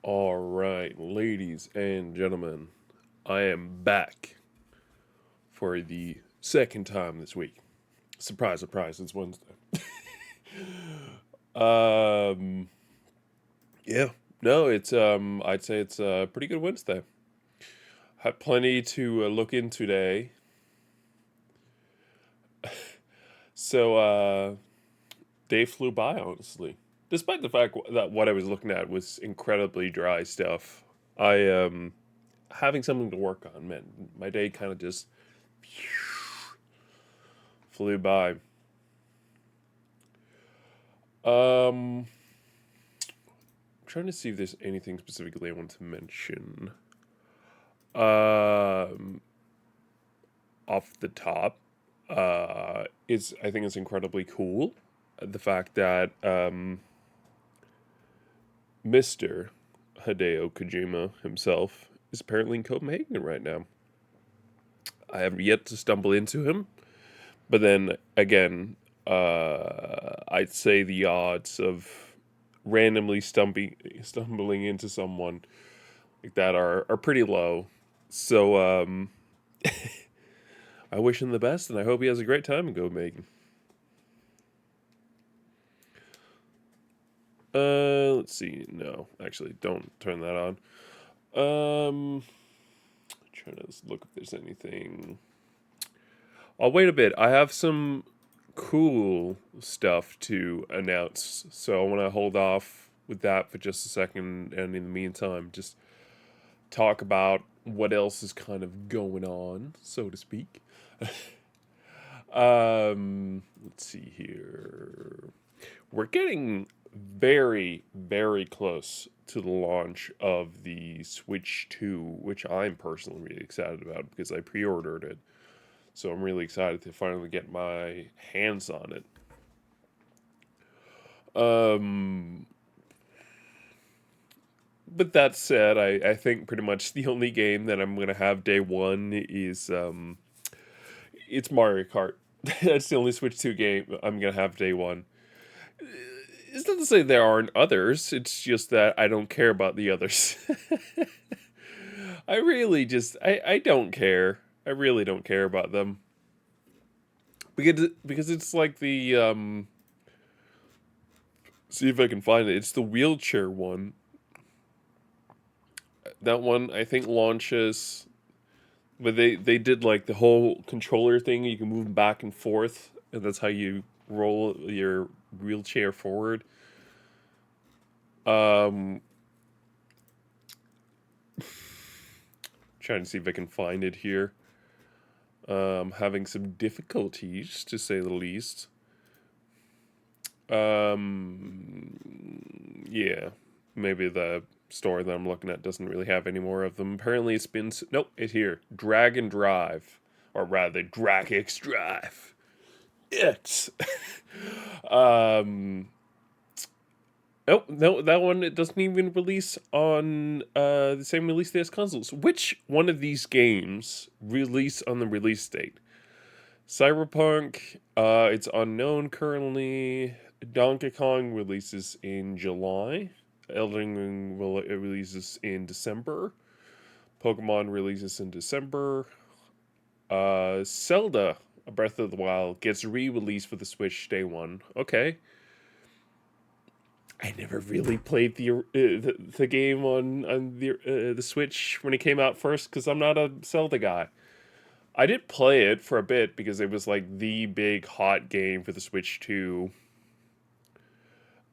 All right, ladies and gentlemen, I am back for the second time this week. Surprise, surprise, it's Wednesday. Um, yeah, no, I'd say it's a pretty good Wednesday. Had plenty to look in today. So, day flew by, honestly. Despite the fact that what I was looking at was incredibly dry stuff, I, having something to work on, man, my day kind of just flew by. I'm trying to see if there's anything specifically I want to mention. Um, Off the top, is I think it's incredibly cool the fact that Mr. Hideo Kojima himself is apparently in Copenhagen right now. I have yet to stumble into him, but then again, I'd say the odds of randomly stumbling into someone like that are pretty low. So I wish him the best, and I hope he has a great time in Copenhagen. Let's see. No, actually, don't turn that on. Um, trying to look if there's anything. I'll wait a bit. I have some cool stuff to announce, so I want to hold off with that for just a second. And in the meantime, just talk about what else is kind of going on, so to speak. Let's see here. We're getting very, very close to the launch of the Switch 2, which I'm personally really excited about because I pre ordered it. So I'm really excited to finally get my hands on it. Um, but that said, I think pretty much the only game that I'm going to have day one is it's Mario Kart. That's the only Switch 2 game I'm going to have day one. It's not to say there aren't others. It's just that I don't care about the others. I don't care. I really don't care about them because it's like the see if I can find it. It's the wheelchair one. That one I think launches, but they did like the whole controller thing. You can move back and forth, and that's how you roll your wheelchair forward. Um, Trying to see if I can find it here. Having some difficulties to say the least. Yeah, maybe the store that I'm looking at doesn't really have any more of them. Apparently, it's been nope. It's here. Drag and Drive, or rather, Drag X Drive. X. um. Oh no, that one it doesn't even release on the same release day as consoles. Which one of these games release on the release date? Cyberpunk, it's unknown currently. Donkey Kong releases in July. Elden Ring releases in December. Pokemon releases in December. Zelda, Breath of the Wild, gets re-released for the Switch day one. Okay. I never really played the game on the Switch when it came out first because I'm not a Zelda guy. I did play it for a bit because it was like the big hot game for the Switch 2.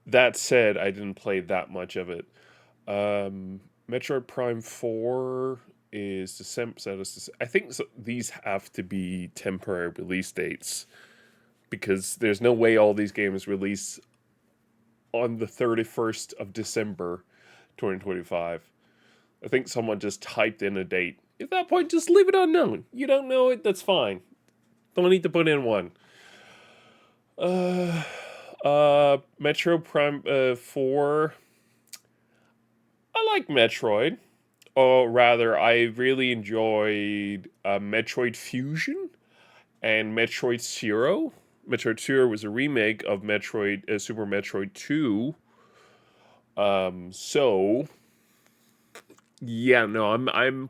That said, I didn't play that much of it. Metroid Prime 4 is December. I think these have to be temporary release dates because there's no way all these games release on the 31st of December 2025. I think someone just typed in a date. At that point, just leave it unknown. You don't know it, that's fine. Don't need to put in one. Uh, Metro Prime 4. I like Metroid. Or rather, I really enjoyed Metroid Fusion and Metroid Zero. Metroid Zero was a remake of Metroid Super Metroid 2. So Yeah, no, I'm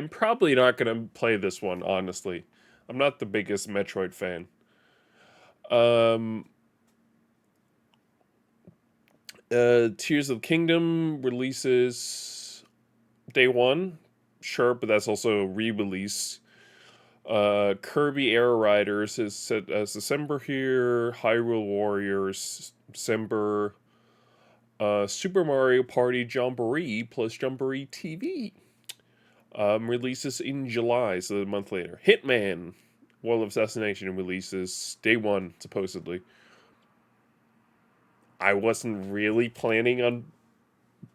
probably not gonna play this one, honestly. I'm not the biggest Metroid fan. Um, Tears of the Kingdom releases day one, sure, but that's also a re-release. Kirby Air Riders is set as December here. Hyrule Warriors December. Super Mario Party Jamboree plus Jamboree TV releases in July, so a month later. Hitman World of Assassination releases day one, supposedly. I wasn't really planning on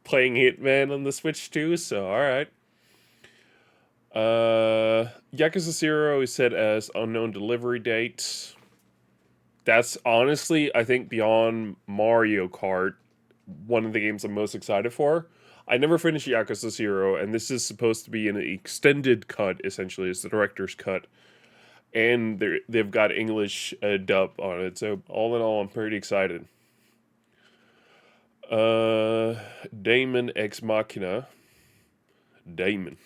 playing Hitman on the Switch too, so alright. Yakuza 0 is set as unknown delivery date. That's honestly, I think, beyond Mario Kart, one of the games I'm most excited for. I never finished Yakuza 0, and this is supposed to be an extended cut, essentially. It's the director's cut. And they've got English dub on it, so all in all, I'm pretty excited. Uh, Damon Ex Machina. Damon.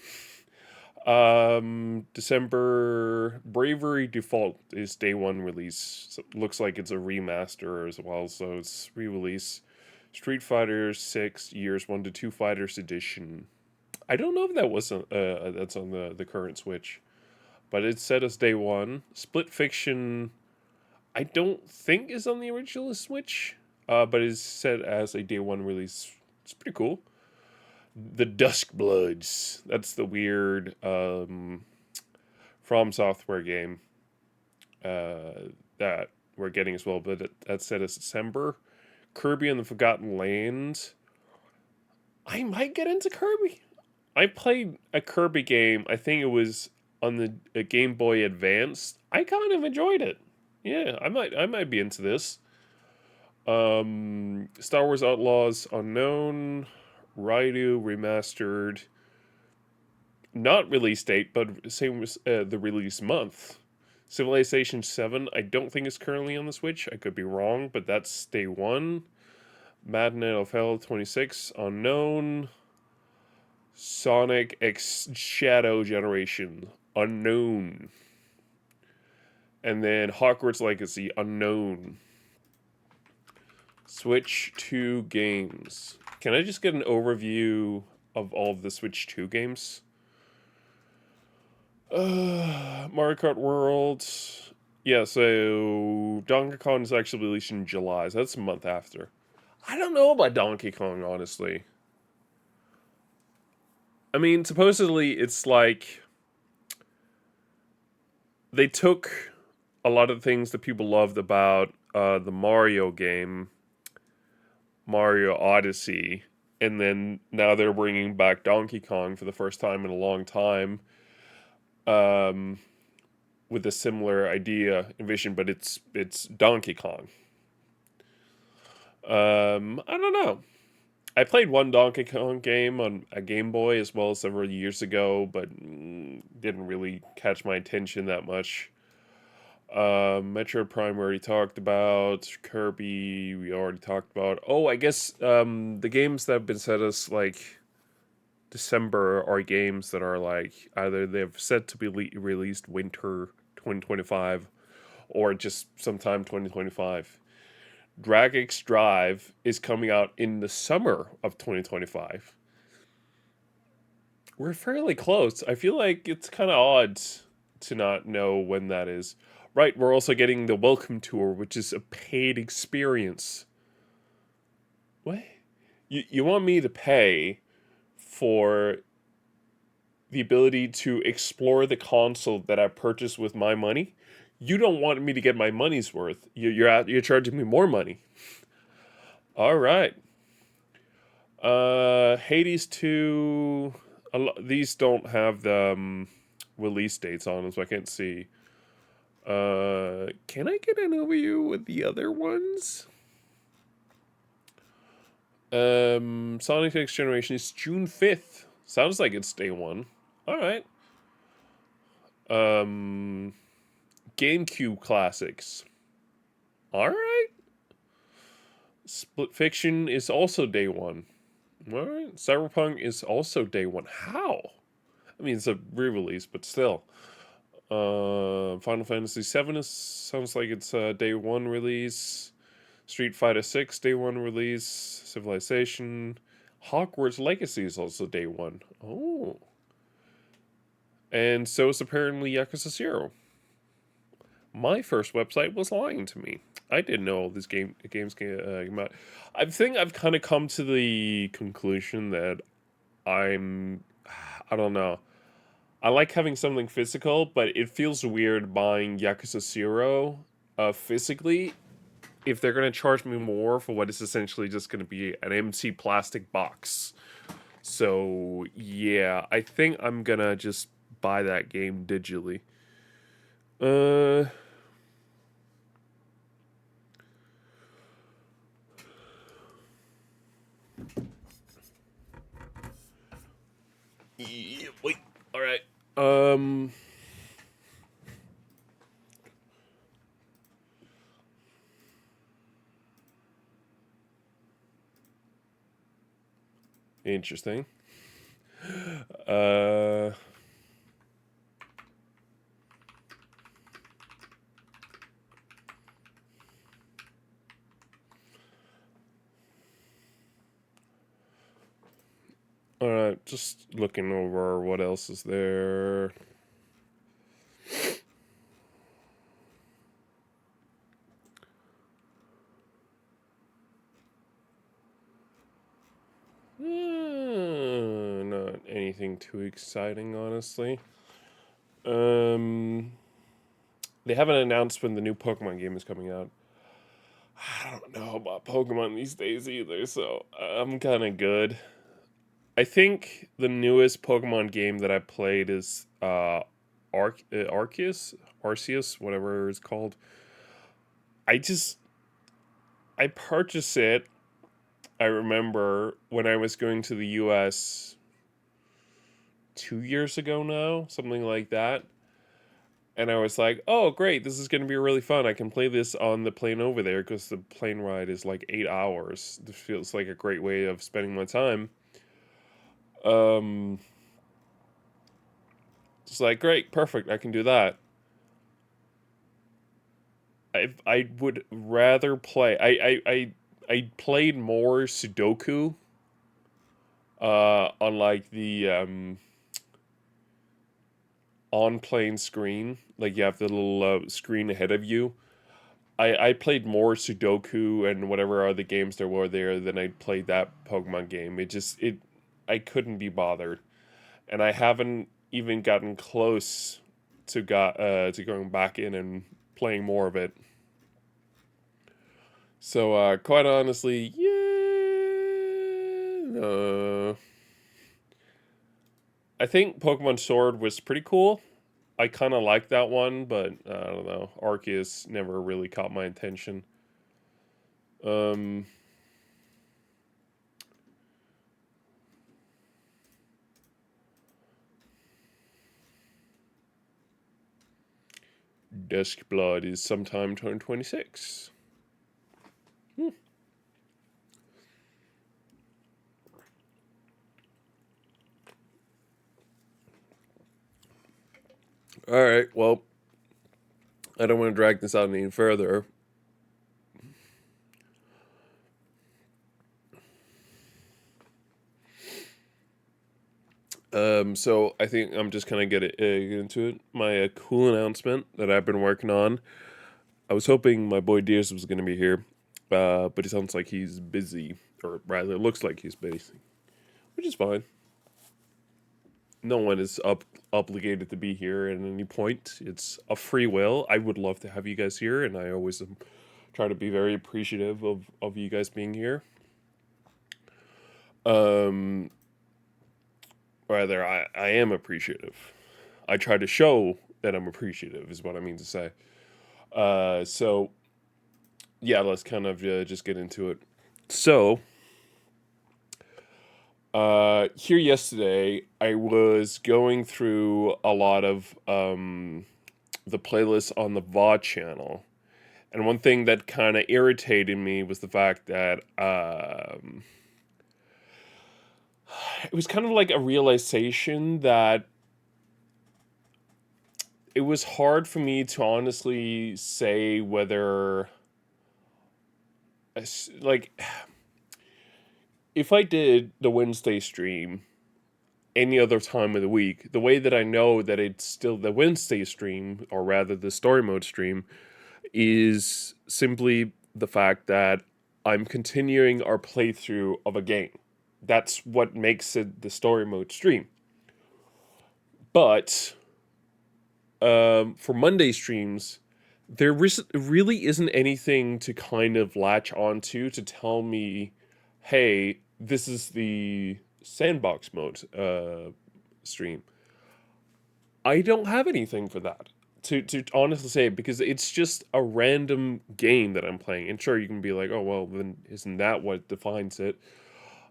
December Bravery Default is day one release. So looks like it's a remaster as well, so it's re-release. Street Fighter 6 Years 1 to 2 Fighters Edition. I don't know if that was that's on the current Switch, but it's set as day one. Split Fiction, I don't think is on the original Switch, but is set as a day one release. It's pretty cool. The Dusk Bloods. That's the weird From Software game that we're getting as well, but that's set as December. Kirby and the Forgotten Land. I might get into Kirby. I played a Kirby game. I think it was on the Game Boy Advance. I kind of enjoyed it. Yeah, I might be into this. Star Wars Outlaws Unknown, Raidu Remastered. Not release date, but same as the release month. Civilization 7, I don't think is currently on the Switch. I could be wrong, but that's day one. Madden NFL 26, unknown. Sonic X Shadow Generation, unknown. And then Hogwarts Legacy, unknown. Switch 2 games. Can I just get an overview of all of the Switch 2 games? Mario Kart World. Yeah, so Donkey Kong is actually released in July, so that's a month after. I don't know about Donkey Kong, honestly. I mean, supposedly it's like they took a lot of the things that people loved about the Mario game, Mario Odyssey, and then now they're bringing back Donkey Kong for the first time in a long time, um, with a similar idea and vision, but it's Donkey Kong. I don't know. I played one Donkey Kong game on a Game Boy as well several years ago, but didn't really catch my attention that much. Metroid Prime we already talked about. Kirby we already talked about. Oh, I guess the games that have been set as like December are games that are like either they've set to be released winter 2025 or just sometime 2025. Dragix Drive is coming out in the summer of 2025. We're fairly close. I feel like it's kind of odd to not know when that is. Right, we're also getting the Welcome Tour, which is a paid experience. What? You want me to pay for the ability to explore the console that I purchased with my money? You don't want me to get my money's worth. You're charging me more money. All right. Hades 2. These don't have the release dates on them, so I can't see. Can I get an overview with the other ones? Sonic Next Generation is June 5th. Sounds like it's day one. All right. Um, GameCube classics. All right. Split Fiction is also day one. All right. Cyberpunk is also day one. How? I mean, it's a re-release, but still. Final Fantasy VII is sounds like it's a day one release. Street Fighter 6 day one release. Civilization. Hogwarts Legacy is also day one. Oh. And so is apparently Yakuza 0. My first website was lying to me. I didn't know all these games came out. I think I've kind of come to the conclusion that I'm, I don't know. I like having something physical, but it feels weird buying Yakuza 0 physically if they're going to charge me more for what is essentially just going to be an empty plastic box. So, yeah, I think I'm going to just buy that game digitally. Uh, yeah, wait. All right. Um, Interesting. Uh, all right, just looking over what else is there. Not anything too exciting, honestly. Um, they haven't announced when the new Pokemon game is coming out. I don't know about Pokemon these days either, so I'm kind of good. I think the newest Pokemon game that I played is Arceus, whatever it's called. I just I purchased it. I remember when I was going to the U.S. 2 years ago now, something like that. And I was like, "Oh, great! This is going to be really fun. I can play this on the plane over there because the plane ride is like 8 hours. This feels like a great way of spending my time." Um, it's like, great, perfect. I can do that. I would rather play. I played more Sudoku. On like the on plane screen, like you have the little screen ahead of you. I played more Sudoku and whatever other games there were there than I played that Pokemon game. It I couldn't be bothered, and I haven't even gotten close to going back in and playing more of it. So quite honestly, yeah, I think Pokemon Sword was pretty cool. I kind of like that one, but I don't know. Arceus never really caught my attention. Um, Dusk Blood is sometime 2026. Hmm. All right. Well, I don't want to drag this out any further. So I think I'm just kind of get into it. My cool announcement that I've been working on. I was hoping my boy Deers was going to be here, but it sounds like he's busy, or rather, it looks like he's busy, which is fine. No one is obligated to be here at any point. It's a free will. I would love to have you guys here, and I always try to be very appreciative of you guys being here. Um, rather, I am appreciative. I try to show that I'm appreciative, is what I mean to say. So yeah, let's kind of just get into it. So, here yesterday, I was going through a lot of the playlists on the VOD channel. And one thing that kind of irritated me was the fact that it was kind of like a realization that it was hard for me to honestly say whether like if I did the Wednesday stream any other time of the week, the way that I know that it's still the Wednesday stream, or rather the story mode stream, is simply the fact that I'm continuing our playthrough of a game. That's what makes it the story mode stream. But for Monday streams, really isn't anything to kind of latch onto to tell me, hey, this is the sandbox mode stream. I don't have anything for that to honestly say, because it's just a random game that I'm playing. And sure, you can be like, oh well, then isn't that what defines it?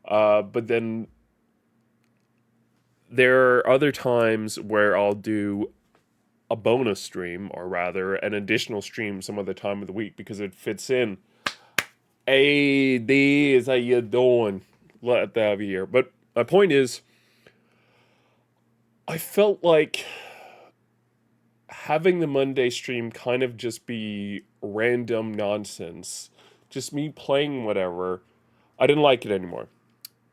But then there are other times where I'll do a bonus stream, or rather an additional stream some other time of the week, because it fits in. Hey, D's, how you doing? Let that have you here. But my point is, I felt like having the Monday stream kind of just be random nonsense, just me playing whatever. I didn't like it anymore,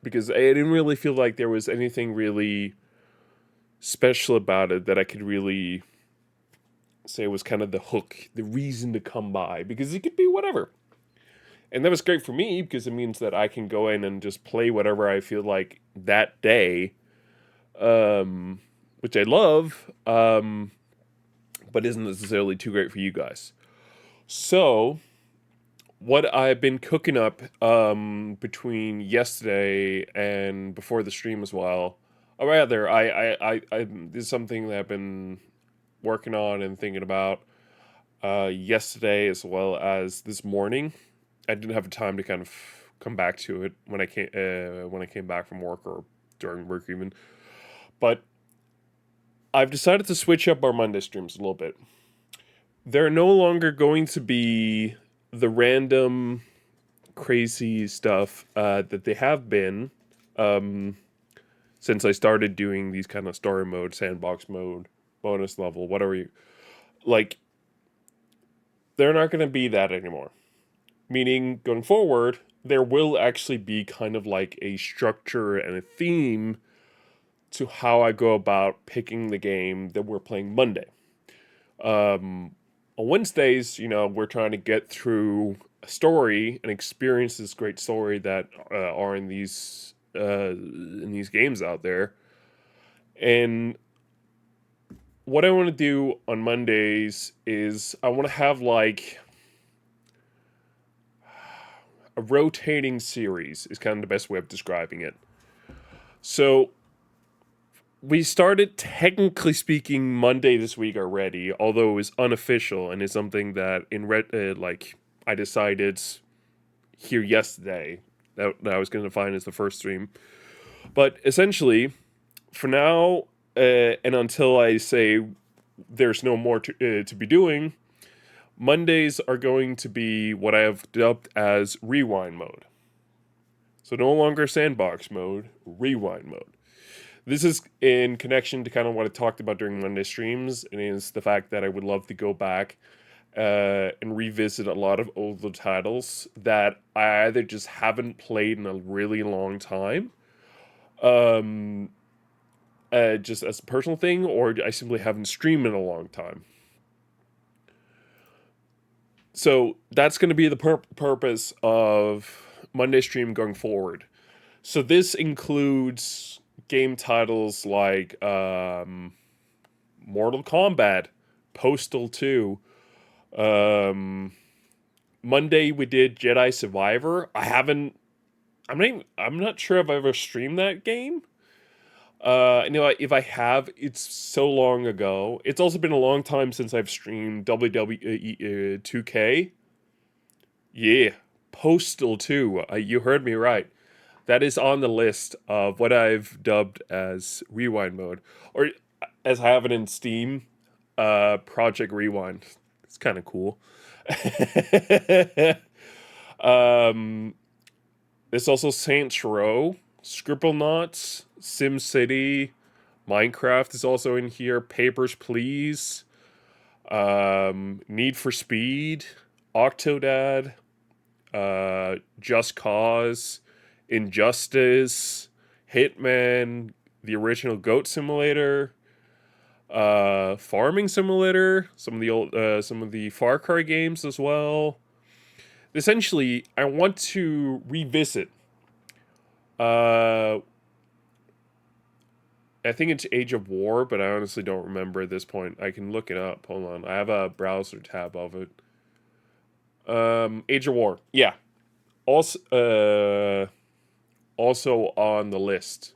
because I didn't really feel like there was anything really special about it that I could really say was kind of the hook, the reason to come by, because it could be whatever. And that was great for me because it means that I can go in and just play whatever I feel like that day, which I love, but isn't necessarily too great for you guys. So, what I've been cooking up between yesterday and before the stream as well, or rather, I this is something that I've been working on and thinking about yesterday as well as this morning. I didn't have time to kind of come back to it when I came back from work, or during work even. But I've decided to switch up our Monday streams a little bit. They're no longer going to be the random crazy stuff that they have been um, since I started doing these kind of story mode, sandbox mode, bonus level, whatever you like. They're not going to be that anymore. Meaning, going forward, there will actually be kind of like a structure and a theme to how I go about picking the game that we're playing Monday. On Wednesdays, we're trying to get through a story and experience this great story that are in these games out there. And what I want to do on Mondays is I want to have like a rotating series is kind of the best way of describing it. So we started, technically speaking, Monday this week already, although it was unofficial and is something that I decided here yesterday that I was going to find as the first stream. But essentially, for now, and until I say there's no more to be doing, Mondays are going to be what I have dubbed as rewind mode. So no longer sandbox mode, rewind mode. This is in connection to kind of what I talked about during Monday streams, and is the fact that I would love to go back and revisit a lot of older titles that I either just haven't played in a really long time, um, just as a personal thing, or I simply haven't streamed in a long time. So that's going to be the purpose of Monday stream going forward. So this includes game titles like Mortal Kombat, Postal 2. Monday we did Jedi Survivor. I'm not sure if I ever streamed that game. If I have, it's so long ago. It's also been a long time since I've streamed WWE 2K. Yeah, Postal 2. You heard me right. That is on the list of what I've dubbed as rewind mode, or as I have it in Steam, Project Rewind. It's kind of cool. um, there's also Saints Row Scribblenauts, SimCity, Minecraft is also in here. Papers, Please, Need for Speed, Octodad, Just Cause, Injustice, Hitman, the original Goat Simulator, Farming Simulator, some of the Far Cry games as well. Essentially, I want to revisit. Uh, I think it's Age of War, but I honestly don't remember at this point. I can look it up. Hold on, I have a browser tab of it. Age of War, yeah. Also on the list.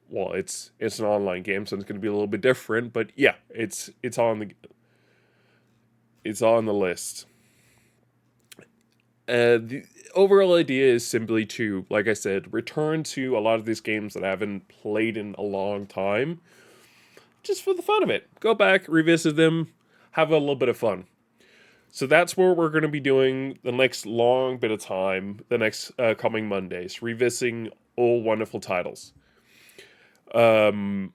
Well, it's an online game, so it's going to be a little bit different. But yeah, it's on the list. The overall idea is simply to, like I said, return to a lot of these games that I haven't played in a long time, just for the fun of it. Go back, revisit them, have a little bit of fun. So that's what we're going to be doing the next long bit of time, the next coming Mondays, revisiting all wonderful titles. Um,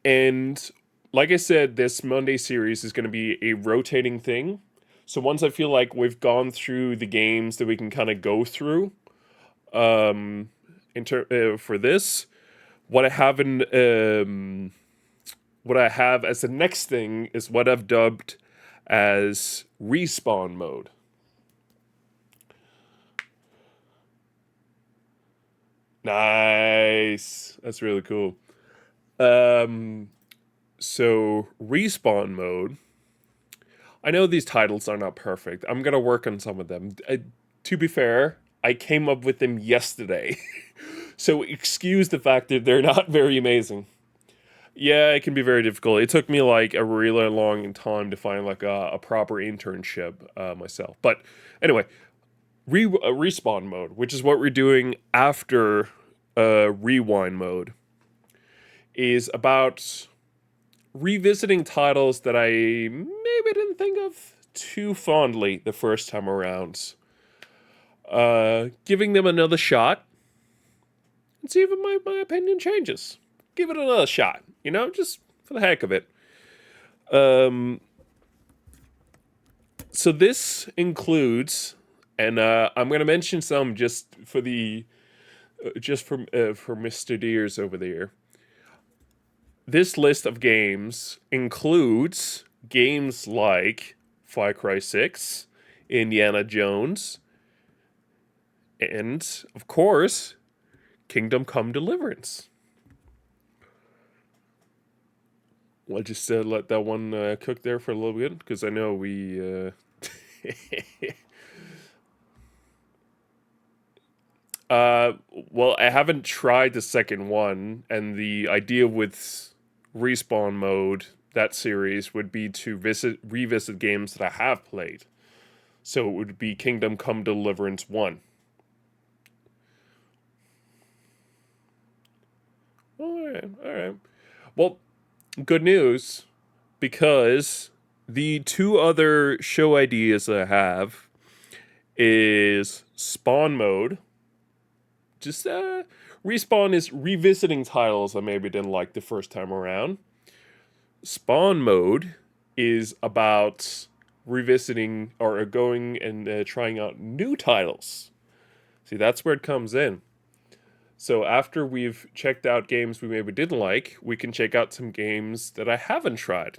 and like I said, this Monday series is going to be a rotating thing. So once I feel like we've gone through the games that we can kind of go through, um, for this, what I have in what I have as the next thing is what I've dubbed as respawn mode. Nice. That's really cool. Um, so respawn mode. I know these titles are not perfect. I'm gonna work on some of them. To be fair, I came up with them yesterday, so excuse the fact that they're not very amazing. Yeah, it can be very difficult. It took me like a really long time to find like a proper internship myself. But anyway, respawn mode, which is what we're doing after rewind mode, is about revisiting titles that I maybe didn't think of too fondly the first time around. Giving them another shot and see if my opinion changes. Give it another shot, just for the heck of it. Um, so this includes, and I'm going to mention some just for for Mr. Deers over there. This list of games includes games like Far Cry 6, Indiana Jones, and, of course, Kingdom Come Deliverance. I'll just let that one cook there for a little bit, because I know we... well, I haven't tried the second one, and the idea with respawn mode, that series, would be to revisit games that I have played. So it would be Kingdom Come Deliverance 1. Alright. Well, good news, because the two other show ideas that I have is Spawn Mode. Just, Respawn is revisiting titles I maybe didn't like the first time around. Spawn Mode is about revisiting or going and trying out new titles. See, that's where it comes in. So after we've checked out games we maybe didn't like, we can check out some games that I haven't tried.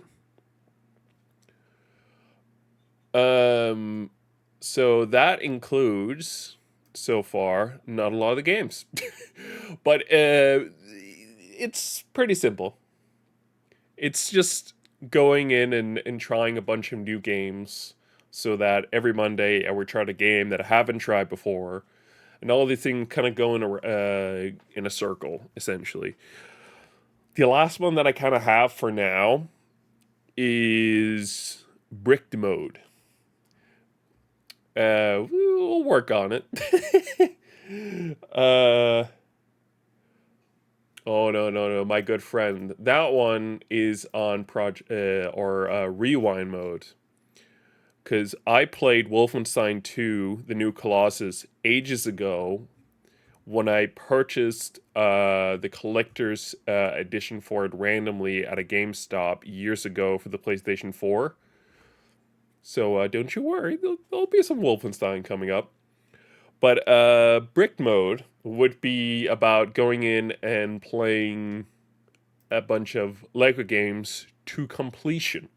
So that includes, so far, not a lot of the games. But it's pretty simple. It's just going in and trying a bunch of new games so that every Monday I would try a game that I haven't tried before. And all these things kind of go in a circle, essentially. The last one that I kind of have for now is Bricked Mode. We'll work on it. Oh no, my good friend. That one is on rewind mode. Because I played Wolfenstein 2, The New Colossus, ages ago when I purchased the collector's edition for it randomly at a GameStop years ago for the PlayStation 4. So don't you worry, there'll be some Wolfenstein coming up. But brick mode would be about going in and playing a bunch of Lego games to completion.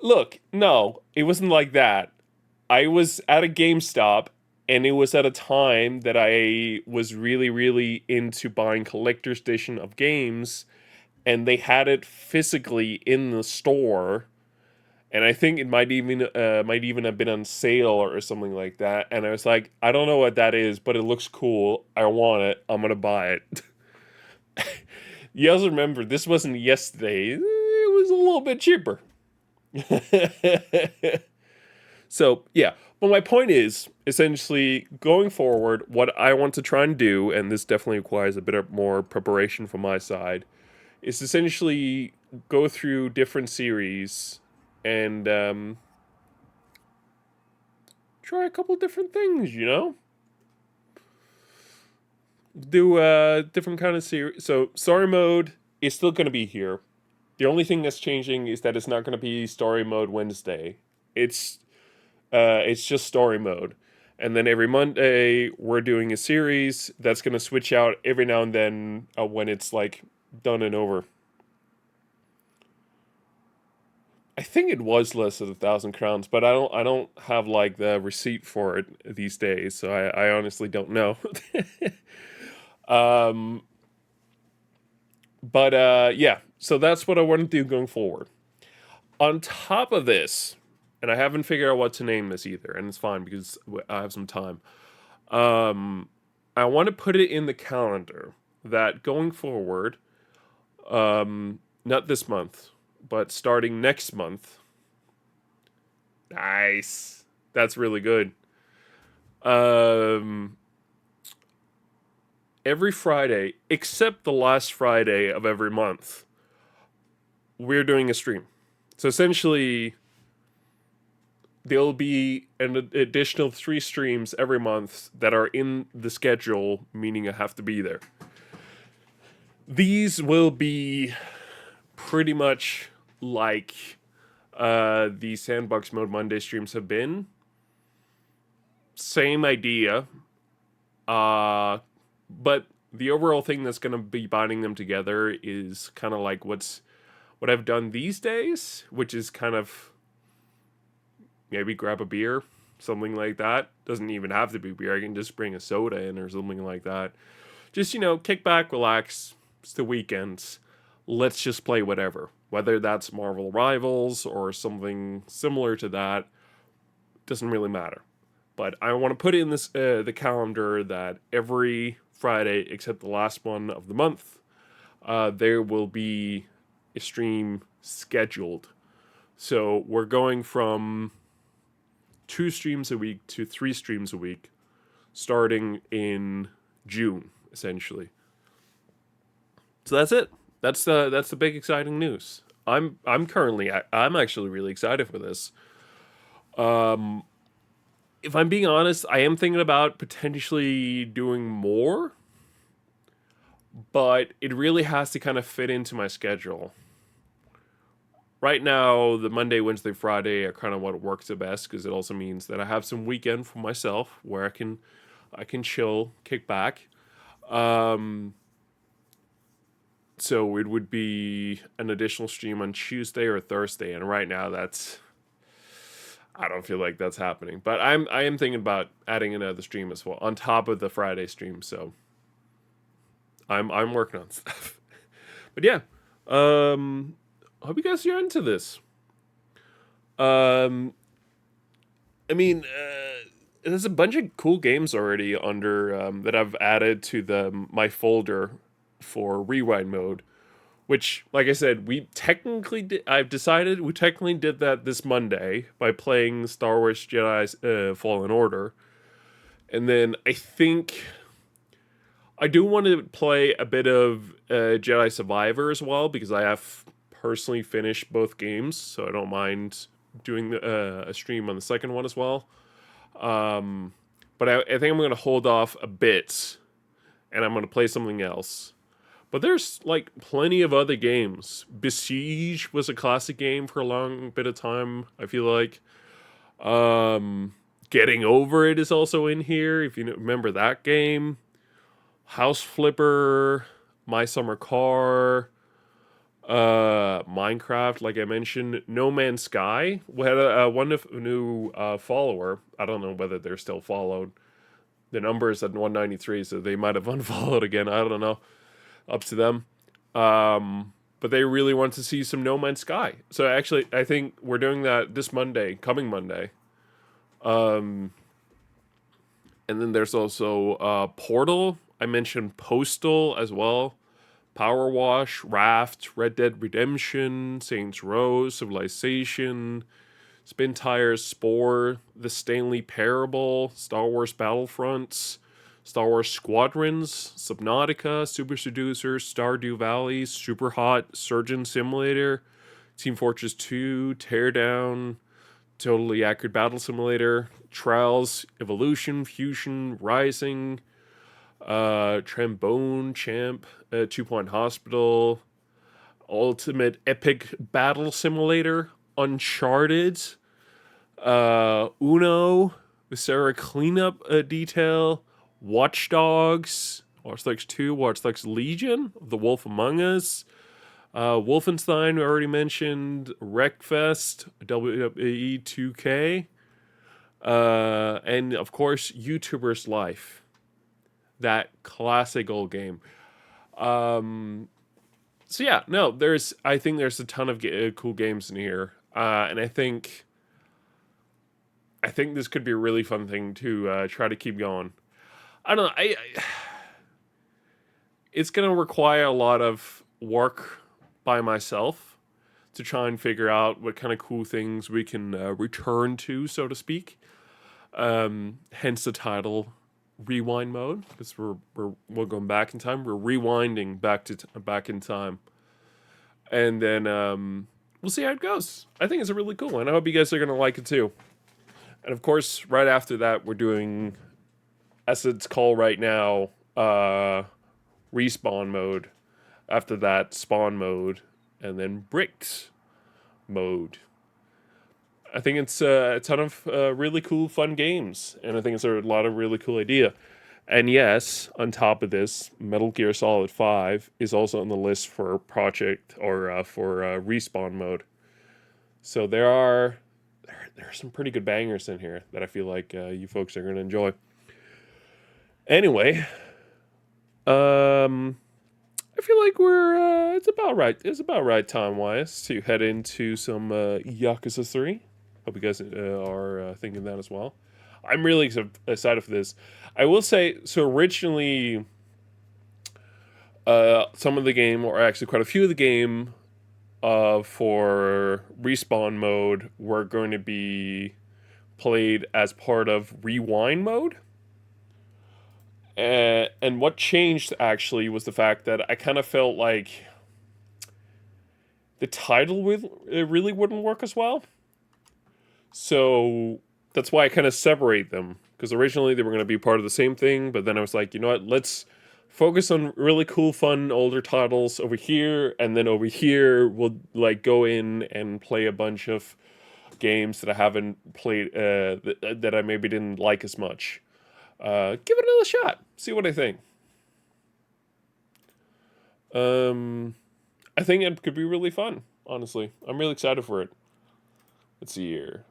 Look, no, it wasn't like that. I was at a GameStop, and it was at a time that I was really, really into buying collector's edition of games, and they had it physically in the store. And I think it might even have been on sale or something like that. And I was like, I don't know what that is, but it looks cool. I want it. I'm gonna buy it. You also remember this wasn't yesterday. It was a little bit cheaper. So yeah, but my point is essentially going forward, what I want to try and do, and this definitely requires a bit of more preparation from my side, is essentially go through different series and try a couple different things. Do a different kind of series. So story mode is still going to be here. The only thing that's changing is that it's not going to be story mode Wednesday. It's it's just story mode. And then every Monday we're doing a series that's going to switch out every now and then when it's like done and over. I think it was less than 1,000 crowns, but I don't have like the receipt for it these days, so I honestly don't know. um, but yeah, so that's what I want to do going forward. On top of this, and I haven't figured out what to name this either, and it's fine because I have some time. Um, I want to put it in the calendar that going forward, not this month, but starting next month. Nice. That's really good. Um, every Friday, except the last Friday of every month, we're doing a stream. So essentially, there'll be an additional 3 streams every month that are in the schedule, meaning I have to be there. These will be pretty much like the Sandbox Mode Monday streams have been. Same idea. But the overall thing that's going to be binding them together is kind of like what I've done these days, which is kind of maybe grab a beer, something like that. Doesn't even have to be beer. I can just bring a soda in or something like that. Just, kick back, relax. It's the weekends. Let's just play whatever. Whether that's Marvel Rivals or something similar to that, doesn't really matter. But I want to put in this the calendar that every Friday, except the last one of the month, there will be a stream scheduled. So we're going from 2 streams a week to 3 streams a week, starting in June, essentially. So that's it. That's the big exciting news. I'm actually really excited for this. If I'm being honest, I am thinking about potentially doing more, but it really has to kind of fit into my schedule. Right now, the Monday, Wednesday, Friday are kind of what works the best because it also means that I have some weekend for myself where I can chill, kick back. Um, so it would be an additional stream on Tuesday or Thursday, and right now I don't feel like that's happening. But I am thinking about adding another stream as well on top of the Friday stream. So I'm working on stuff. But yeah, I hope you guys are into this. Um, I mean, there's a bunch of cool games already under that I've added to the my folder for rewind mode. Which, like I said, I've decided we technically did that this Monday by playing Star Wars Jedi Fallen Order, and then I think I do want to play a bit of Jedi Survivor as well because I have personally finished both games, so I don't mind doing a stream on the second one as well. But I think I'm going to hold off a bit, and I'm going to play something else. But there's like plenty of other games. Besiege was a classic game for a long bit of time, I feel like. Getting Over It is also in here, if you remember that game. House Flipper, My Summer Car, Minecraft, like I mentioned. No Man's Sky. We had one new follower. I don't know whether they're still followed. The number is at 193, so they might have unfollowed again. I don't know. Up to them. But they really want to see some No Man's Sky. So actually, I think we're doing that this Monday, coming Monday. And then there's also Portal. I mentioned Postal as well. Power Wash, Raft, Red Dead Redemption, Saints Row, Civilization, Spin Tires, Spore, The Stanley Parable, Star Wars Battlefronts, Star Wars Squadrons, Subnautica, Super Seducer, Stardew Valley, Super Hot, Surgeon Simulator, Team Fortress 2, Teardown, Totally Accurate Battle Simulator, Trials, Evolution, Fusion, Rising, Trombone Champ, 2 Point Hospital, Ultimate Epic Battle Simulator, Uncharted, Uno, the Sarah Cleanup Detail, Watch Dogs, Watch Dogs 2, Watch Dogs Legion, The Wolf Among Us, Wolfenstein, we already mentioned, Wreckfest, WWE 2K, and of course, YouTuber's Life. That classic old game. So yeah, no, I think there's a ton of cool games in here, and I think this could be a really fun thing to try to keep going. I don't know. It's gonna require a lot of work by myself to try and figure out what kind of cool things we can return to, so to speak. Hence the title, Rewind Mode, because we're going back in time. We're rewinding back in time, and then we'll see how it goes. I think it's a really cool one. I hope you guys are gonna like it too. And of course, right after that, we're doing, as it's called right now, respawn mode. After that, spawn mode, and then bricks mode. I think it's a ton of really cool, fun games, and I think it's a lot of really cool idea. And yes, on top of this, Metal Gear Solid 5 is also on the list for project or for respawn mode. So there are some pretty good bangers in here that I feel like you folks are going to enjoy. Anyway, I feel like it's about right. It's about right time wise to head into some Yakuza 3. Hope you guys are thinking that as well. I'm really excited for this. I will say, so originally, some of the game, or actually quite a few of the game, for respawn mode were going to be played as part of rewind mode. And what changed actually was the fact that I kind of felt like the title it really wouldn't work as well. So that's why I kind of separate them. Because originally they were going to be part of the same thing, but then I was like, you know what, let's focus on really cool, fun, older titles over here, and then over here we'll like go in and play a bunch of games that I haven't played, that I maybe didn't like as much. Give it another shot. See what I think. I think it could be really fun, honestly. I'm really excited for it. Let's see here.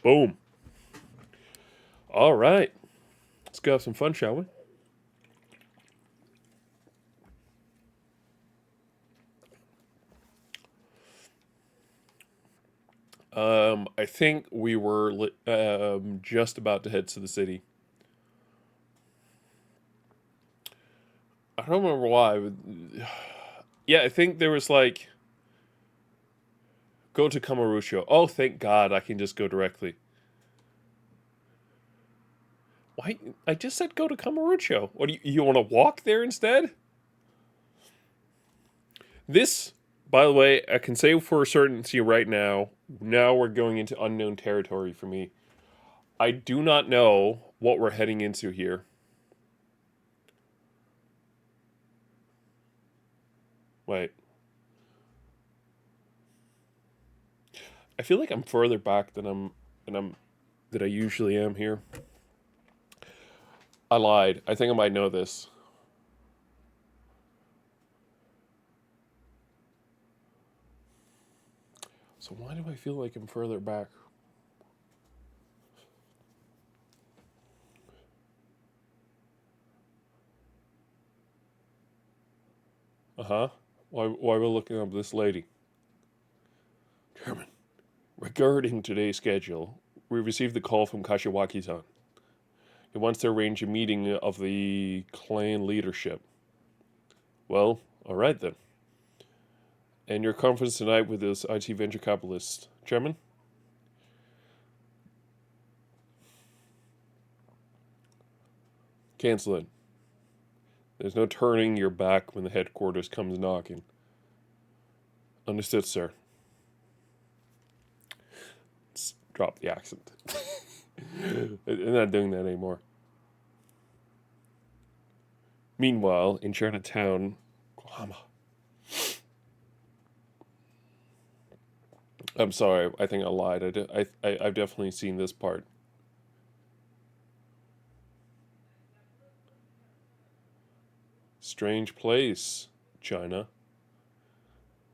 Boom. All right. Let's go have some fun, shall we? I think we were just about to head to the city. I don't remember why. But yeah, I think there was like, go to Kamurocho. Oh, thank God, I can just go directly. Why? I just said go to Kamurocho. What do you want to walk there instead? This, by the way, I can say for certainty right now. Now we're going into unknown territory for me. I do not know what we're heading into here. Wait, I feel like I'm further back than I usually am here. I lied. I think I might know this. So why do I feel like I'm further back? Uh huh. Why we're looking up this lady? Chairman, regarding today's schedule, we received the call from Kashiwaki-san. He wants to arrange a meeting of the clan leadership. Well, all right then. And your conference tonight with this IT venture capitalist, Chairman? Cancel it. There's no turning your back when the headquarters comes knocking. Understood, sir. Drop the accent. I'm not doing that anymore. Meanwhile, in Chinatown, Oklahoma. I'm sorry, I think I lied. I've definitely seen this part. Strange place, China.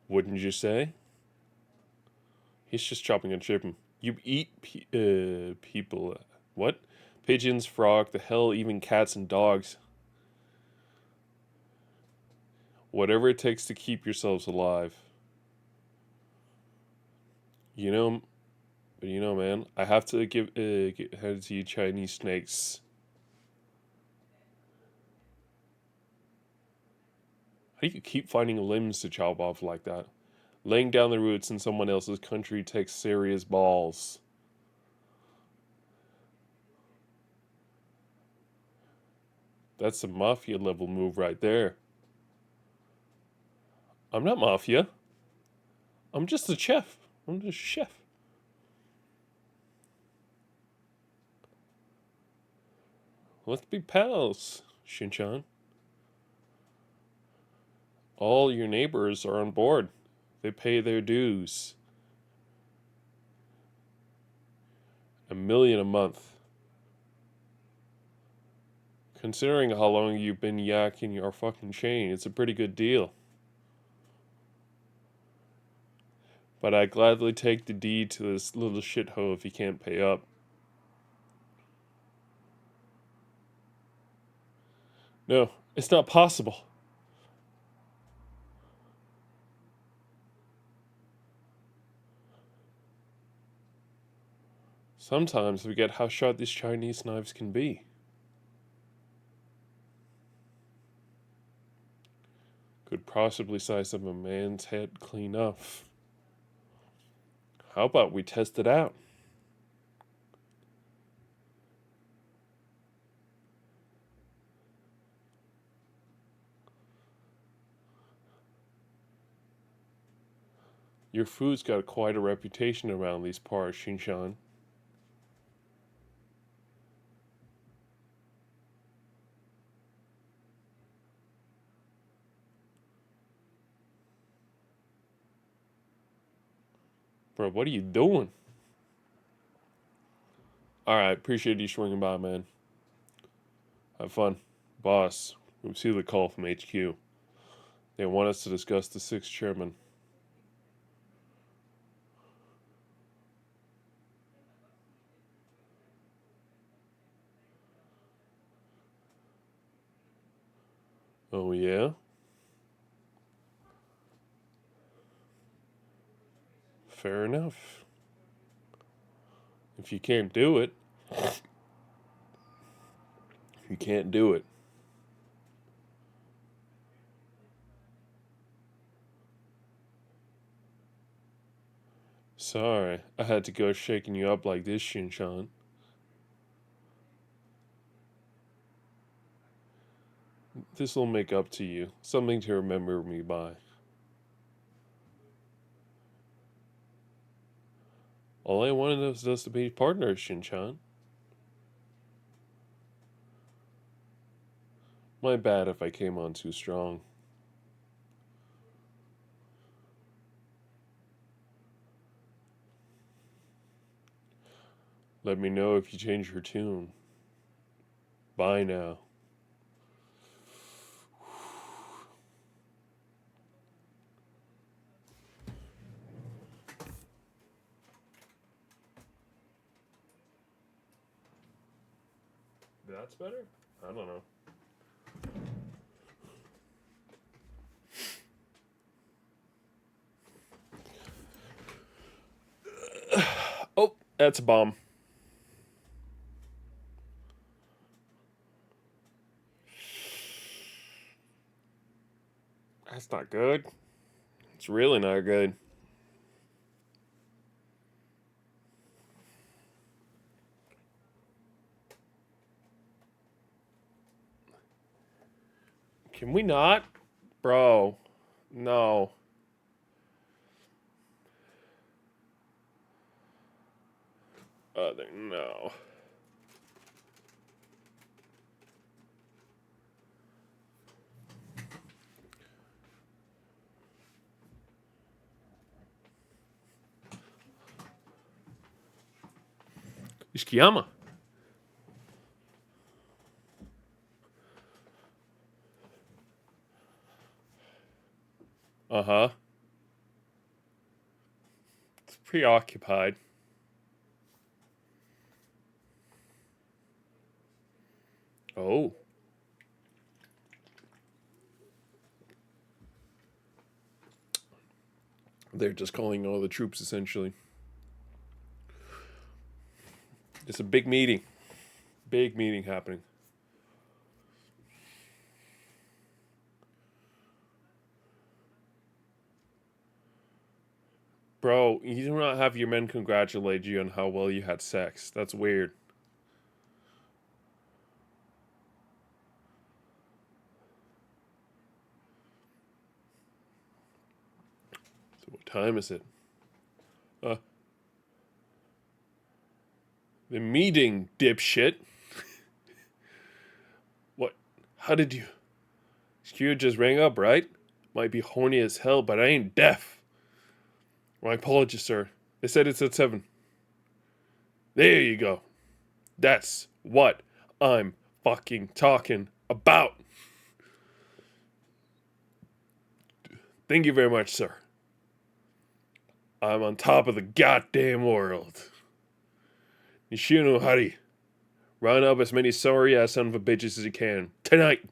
Wouldn't you say? He's just chopping and chipping. You eat people. What? Pigeons, frog, the hell, even cats and dogs. Whatever it takes to keep yourselves alive. You know, man, I have to give head to you Chinese snakes. How do you keep finding limbs to chop off like that? Laying down the roots in someone else's country takes serious balls. That's a mafia level move right there. I'm not mafia. I'm just a chef. I'm just a chef. Let's be pals, Shinchan. All your neighbors are on board. They pay their dues. 1 million a month. Considering how long you've been yakking your fucking chain, it's a pretty good deal. But I'd gladly take the deed to this little shithole if he can't pay up. No, it's not possible. Sometimes I forget how sharp these Chinese knives can be. Could possibly slice up a man's head clean off. How about we test it out? Your food's got quite a reputation around these parts, Shinshan. Bro, what are you doing? Alright, appreciate you swinging by, man. Have fun. Boss, we received a call from HQ. They want us to discuss the sixth chairman. Oh, yeah? Fair enough. If you can't do it, you can't do it. Sorry, I had to go shaking you up like this, Shinshan. This'll make up to you. Something to remember me by. All I wanted was us to be partners, Shin-chan. My bad if I came on too strong. Let me know if you change your tune. Bye now. That's better? I don't know. Oh, that's a bomb. That's not good. It's really not good. Can we not? Bro. No. No. Ishikiyama. Uh-huh. It's preoccupied. Oh. They're just calling all the troops, essentially. It's a big meeting. Big meeting happening. Bro, you do not have your men congratulate you on how well you had sex. That's weird. So what time is it? Uh, the meeting, dipshit. What? How did you? Q just rang up, right? Might be horny as hell, but I ain't deaf. My apologies, sir. They said it's at 7. There you go. That's what I'm fucking talking about. Thank you very much, sir. I'm on top of the goddamn world. Nishino Hari. Round up as many sorry ass son of a bitches as you can. Tonight.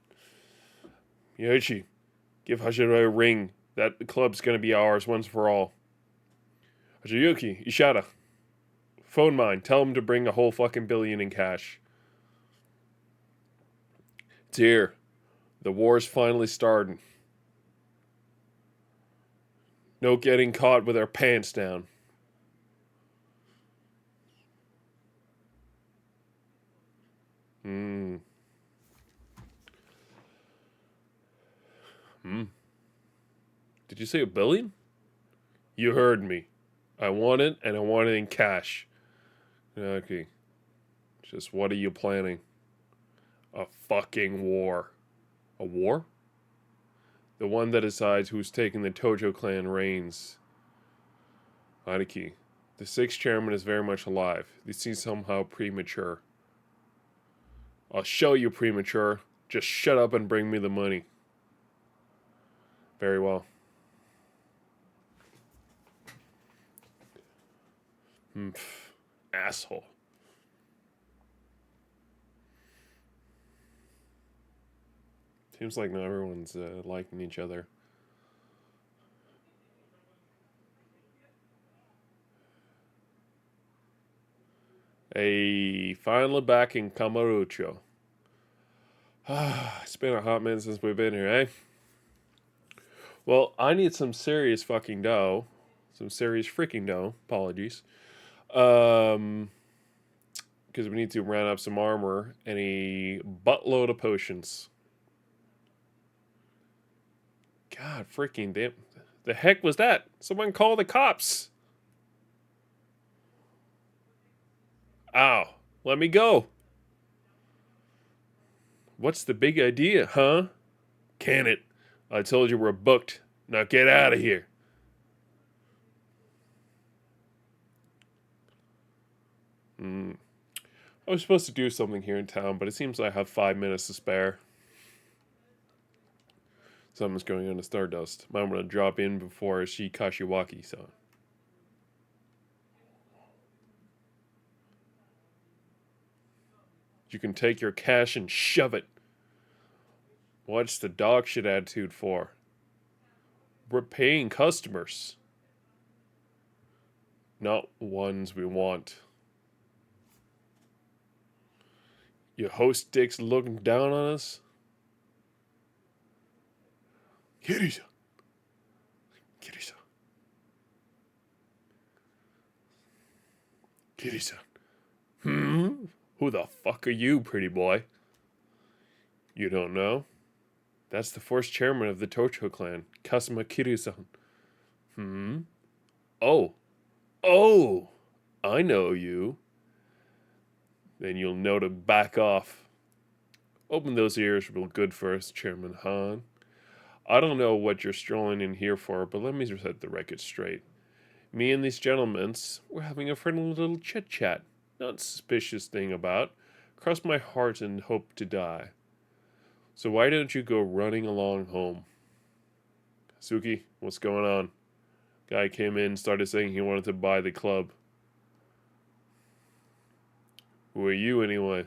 Yoichi, give Hashiro a ring. That club's gonna be ours once for all. Hachiyuki, Ishada. Phone mine. Tell him to bring a whole fucking billion in cash. It's here. The war's finally starting. No getting caught with our pants down. Hmm. Did you say a billion? You heard me. I want it, and I want it in cash. Okay. Just what are you planning? A fucking war. A war? The one that decides who's taking the Tojo clan reigns. Aniki. The sixth chairman is very much alive. This seems somehow premature. I'll show you premature. Just shut up and bring me the money. Very well. Asshole. Seems like not everyone's liking each other. Finally back in Kamurocho. It's been a hot minute since we've been here, eh? Well, I need some serious fucking dough. Some serious freaking dough. Apologies. Because we need to round up some armor and a buttload of potions. God freaking damn. The heck was that? Someone call the cops. Ow, let me go. What's the big idea, huh? Can it? I told you we're booked. Now get out of here. Hmm. I was supposed to do something here in town, but it seems I have 5 minutes to spare. Something's going on to Stardust. Might want to drop in before she Kashiwaki-san. You can take your cash and shove it. What's the dog shit attitude for? We're paying customers, not ones we want. Your host dick's looking down on us? Kirisa. Kirisa. Kirisa. Hmm? Who the fuck are you, pretty boy? You don't know? That's the first chairman of the Tocho clan, Kasuma Kiryu-san. Hmm? Oh. Oh! I know you. Then you'll know to back off. Open those ears real good first, Chairman Han. I don't know what you're strolling in here for, but let me set the record straight. Me and these gentlemen, we're having a friendly little chit-chat. Not suspicious thing about. Cross my heart and hope to die. So why don't you go running along home? Suki, what's going on? Guy came in, started saying he wanted to buy the club. Who are you anyway?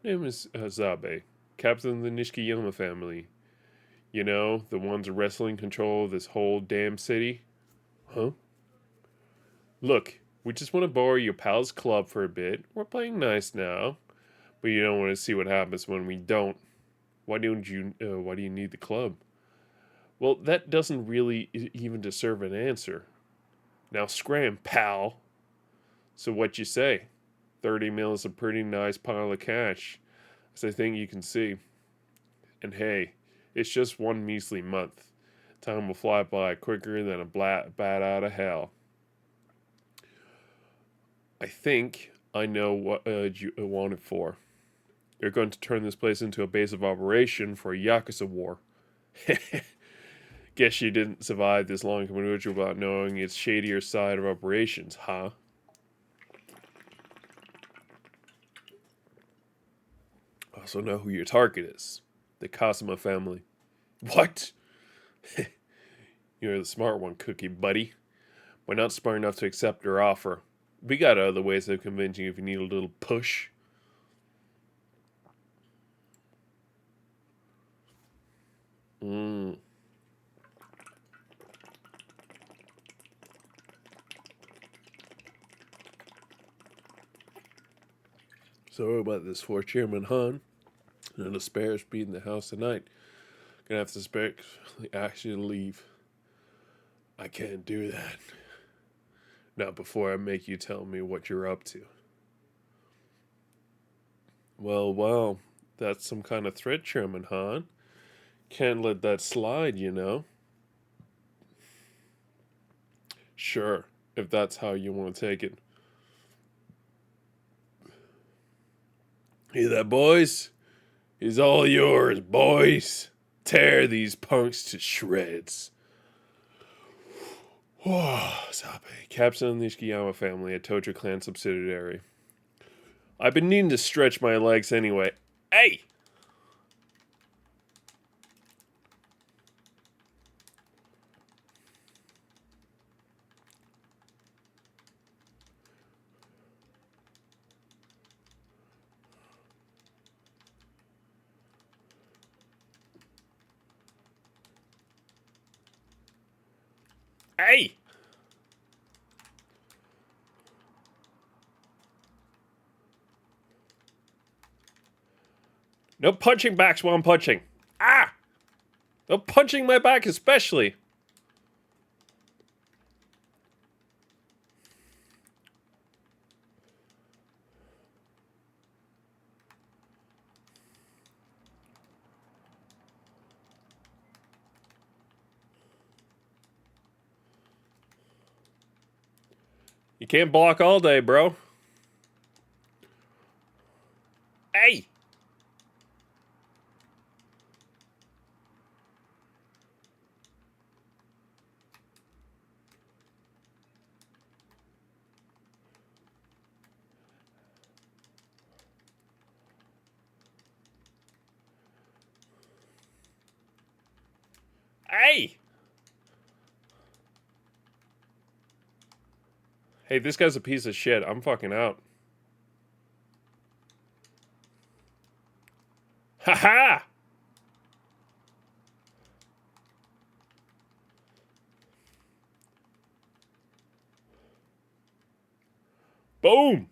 Name is Zabe, captain of the Nishikiyama family. You know, the ones wrestling control of this whole damn city? Huh? Look, we just want to borrow your pal's club for a bit. We're playing nice now, but you don't want to see what happens when we don't. Why do you need the club? Well, that doesn't really even deserve an answer. Now scram, pal. So what you say? 30 mil is a pretty nice pile of cash, as I think you can see. And hey, it's just one measly month. Time will fly by quicker than a bat out of hell. I think I know what you want it for. You're going to turn this place into a base of operation for a Yakuza war. Guess you didn't survive this long Kamurocho without knowing its shadier side of operations, huh? Also know who your target is. The Kasuma family. What? You're the smart one, Cookie Buddy. We're not smart enough to accept your offer. We got other ways of convincing you if you need a little push. Mm. So about this for Chairman Han and the spares being in the house tonight. Gonna have to actually leave. I can't do that. Not before I make you tell me what you're up to. Well, that's some kind of threat, Chairman Han. Can't let that slide, you know. Sure, if that's how you want to take it. Hear that, boys? He's all yours, boys. Tear these punks to shreds. Sabe, captain of the Nishikiyama family, a Tojo clan subsidiary. I've been needing to stretch my legs anyway. Hey! Hey! No punching backs while I'm punching. Ah! No punching my back, especially. You can't block all day, bro. Hey! Hey! Hey, this guy's a piece of shit. I'm fucking out. Ha ha! Boom!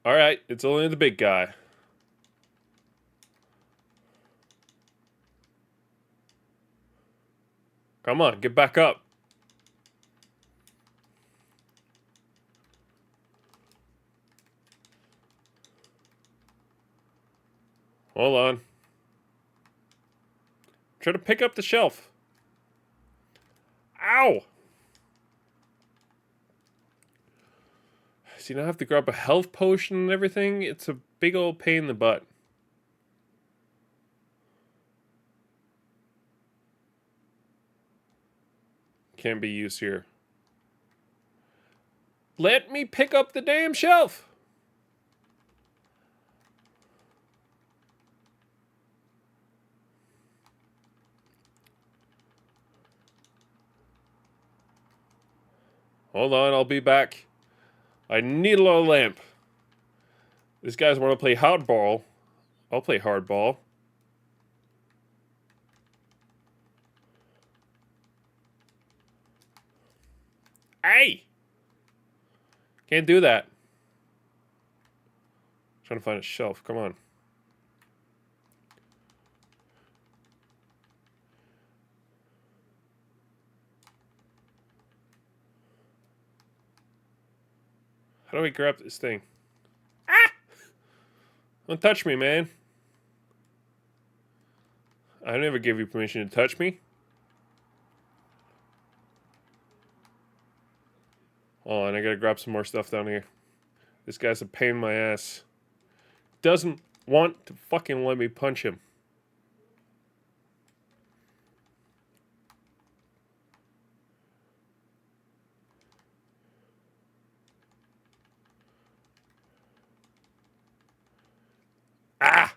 Alright, it's only the big guy. Come on, get back up. Hold on. Try to pick up the shelf. Ow! So you now have to grab a health potion and everything? It's a big old pain in the butt. Can't be used here. Let me pick up the damn shelf! Hold on, I'll be back. I need a little lamp. These guys want to play hardball. I'll play hardball. Hey! Can't do that. Trying to find a shelf. Come on. How do I grab this thing? Ah! Don't touch me, man. I never gave you permission to touch me. Oh, and I gotta grab some more stuff down here. This guy's a pain in my ass. Doesn't want to fucking let me punch him. Ah!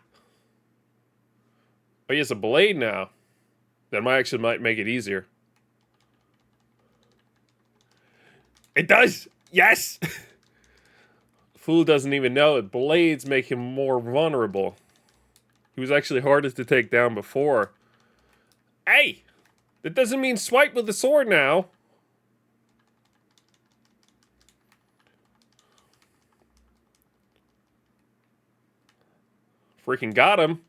Oh, he has a blade now. That might make it easier. It does! Yes! Fool doesn't even know it. Blades make him more vulnerable. He was actually hardest to take down before. Hey! That doesn't mean swipe with the sword now. Freaking got him.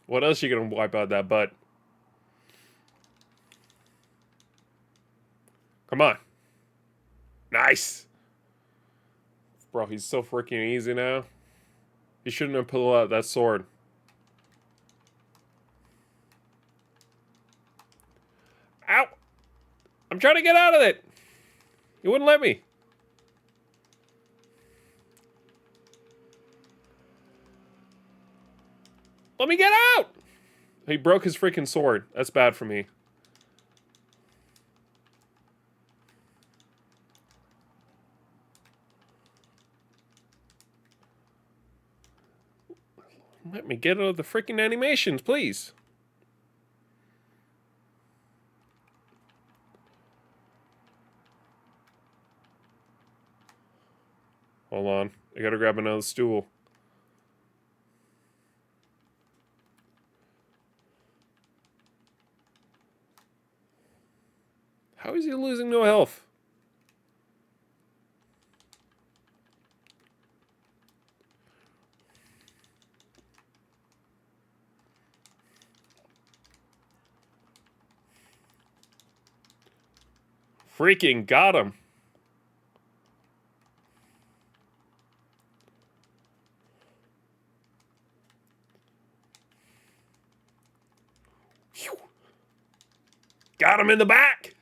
What else are you gonna wipe out that butt? Come on. Nice. Bro, he's so freaking easy now. He shouldn't have pulled out that sword. Ow! I'm trying to get out of it. He wouldn't let me. Let me get out! He broke his freaking sword. That's bad for me. Let me get out of the freaking animations, please. Hold on. I gotta grab another stool. How is he losing no health? Freaking got him. Got him in the back.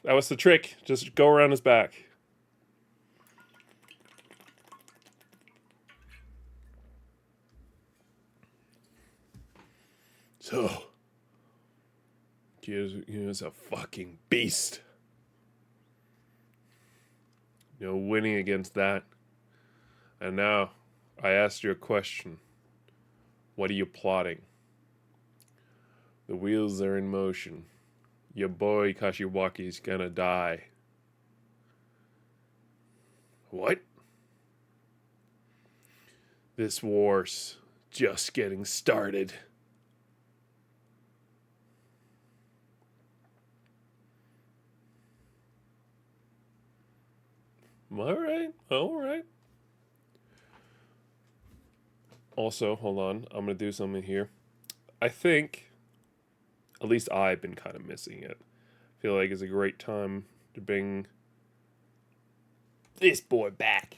That was the trick. Just go around his back. So, Kyo's a fucking beast. No winning against that. And now, I asked you a question. What are you plotting? The wheels are in motion. Your boy Kashiwaki's gonna die. What? This war's just getting started. Alright. Also, hold on. I'm gonna do something here. I think, at least I've been kind of missing it. I feel like it's a great time to bring this boy back.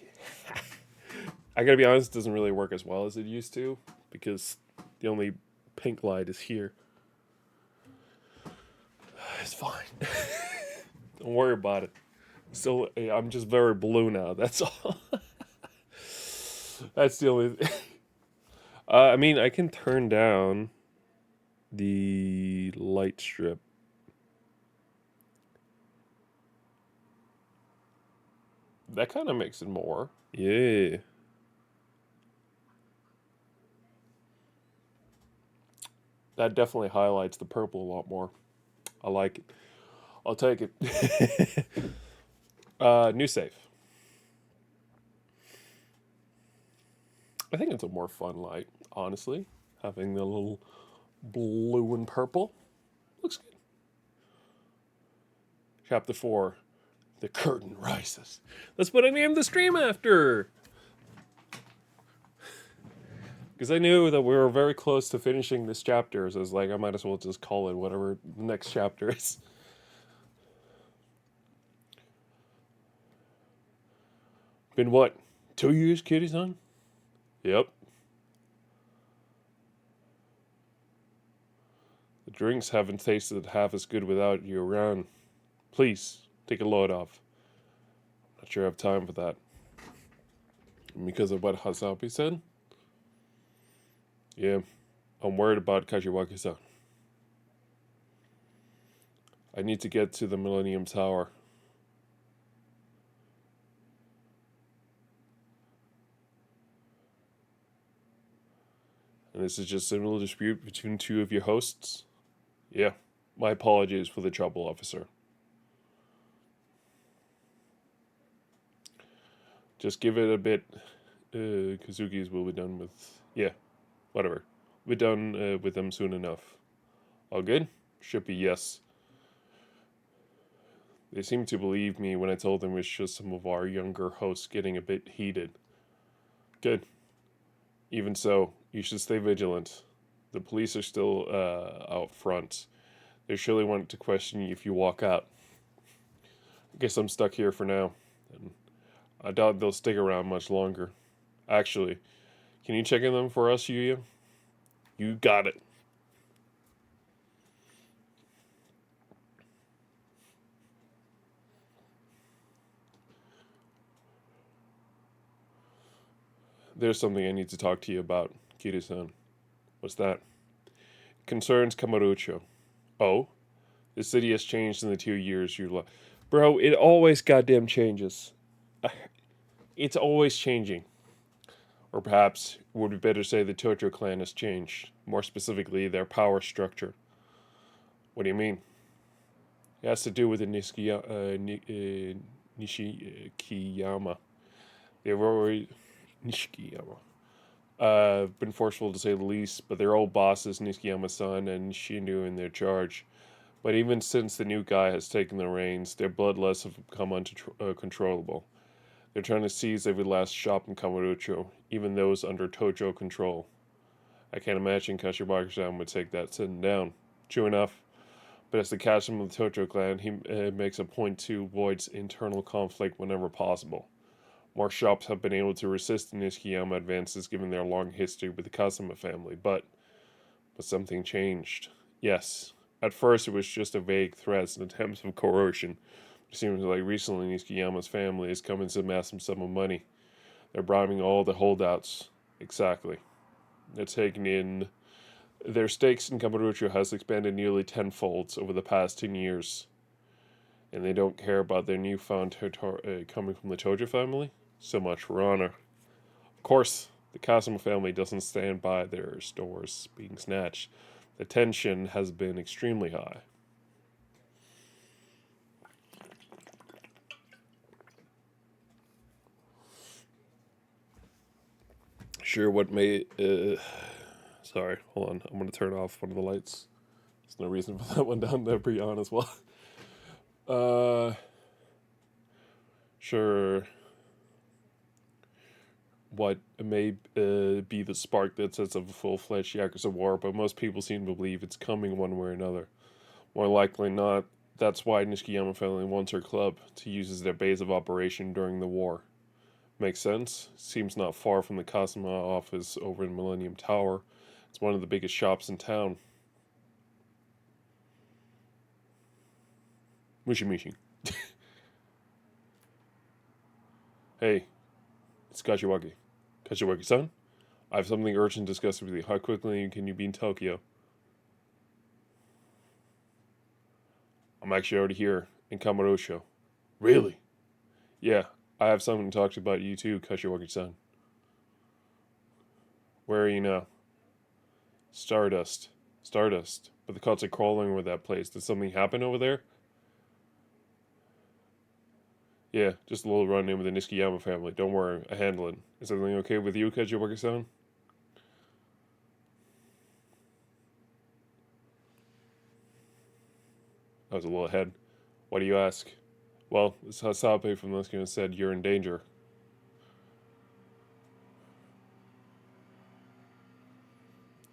I gotta be honest, it doesn't really work as well as it used to because the only pink light is here. It's fine. Don't worry about it. So I'm just very blue now. That's all. That's the only. I mean, I can turn down the light strip. That kind of makes it more. Yeah. That definitely highlights the purple a lot more. I like it. I'll take it. New save. I think it's a more fun light, honestly. Having the little blue and purple. Looks good. Chapter 4. The curtain rises. That's what I named the stream after. Because I knew that we were very close to finishing this chapter, so I was like, I might as well just call it whatever the next chapter is. Been what? 2 years, Kitty-san? Yep. The drinks haven't tasted half as good without you around. Please, take a load off. Not sure I have time for that. Because of what Hasabi said? Yeah, I'm worried about Kashiwaki-san. I need to get to the Millennium Tower. And this is just a little dispute between two of your hosts? Yeah, my apologies for the trouble, officer. Just give it a bit. Kazuki's will be done with. Yeah, whatever. We're done with them soon enough. All good? Should be yes. They seemed to believe me when I told them it was just some of our younger hosts getting a bit heated. Good. Even so, you should stay vigilant. The police are still out front. They surely want to question you if you walk out. I guess I'm stuck here for now. And I doubt they'll stick around much longer. Actually, can you check in them for us, Yuya? You got it. There's something I need to talk to you about, Kiri-san. What's that? Concerns Kamurocho. Oh? The city has changed in the 2 years you left. Bro, it always goddamn changes. It's always changing. Or perhaps it would be better to say the Tojo clan has changed. More specifically, their power structure. What do you mean? It has to do with the Nishikiyama. They've already... Nishikiyama. Been forceful to say the least, but their old bosses, Nishikiyama-san and Shindu, in their charge. But even since the new guy has taken the reins, their bloodlusts have become uncontrollable. They're trying to seize every last shop in Kamurocho, even those under Tojo control. I can't imagine Kashiwagi-san would take that sitting down. True enough, but as the captain of the Tojo clan, he makes a point to avoid internal conflict whenever possible. More shops have been able to resist the Nishikiyama advances given their long history with the Kazuma family, but something changed. Yes, At first, it was just a vague threats and attempts of coercion. It seems like recently Nishikiyama's family has come into a massive sum of money. They're bribing all the holdouts. Exactly. They're taking in. Their stakes in Kamurocho has expanded nearly tenfold over the past 10 years. And they don't care about their newfound territory coming from the Tojo family? So much for honor. Of course, the Kazuma family doesn't stand by their stores being snatched. The tension has been extremely high. Sure, what may. Sorry, hold on. I'm going to turn off one of the lights. There's no reason for that one down there to be on as well. Uh, sure. What may be the spark that sets up a full-fledged Yakuza war, but most people seem to believe it's coming one way or another. More likely not. That's why Nishikiyama family wants her club to use as their base of operation during the war. Makes sense. Seems not far from the Kazuma office over in Millennium Tower. It's one of the biggest shops in town. Mushi Mushi. Hey, it's Kashiwagi. Kashiwagi-san? I have something urgent to discuss with you. How quickly can you be in Tokyo? I'm actually already here, in Kamurocho. Really? Yeah, I have something to talk to you about you too, Kashiwagi-san. Where are you now? Stardust. Stardust. But the cults are crawling over that place. Did something happen over there? Yeah, just a little run-in with the Nishikiyama family. Don't worry, I handle it. Is everything okay with you, Kashiwagi-san? I was a little ahead. Why do you ask? Well, this Hasabe from Liskina said you're in danger.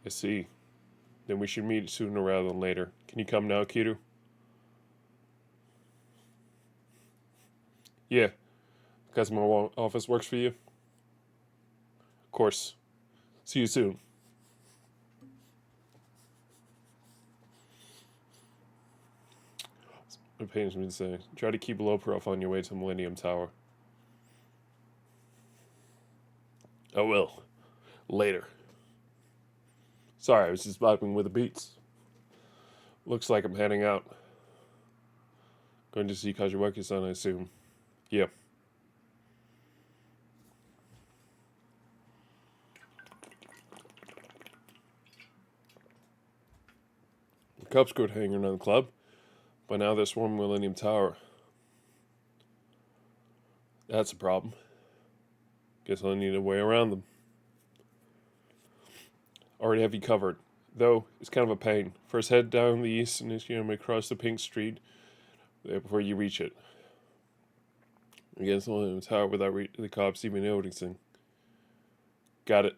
I see. Then we should meet sooner rather than later. Can you come now, Kiru? Yeah. Because my office works for you? Of course. See you soon. It pains me to say. Try to keep a low profile on your way to Millennium Tower. I will. Later. Sorry, I was just vibing with the beats. Looks like I'm heading out. Going to see Kajiwaki-san, I assume. Yeah. The Cubs quit hanging around the club, but now they're swarming Millennium Tower. That's a problem. Guess I'll need a way around them. Already have you covered. Though, it's kind of a pain. First head down the east and you may cross the Pink Street before you reach it. Against the Millennium Tower without the cops even noticing. Got it.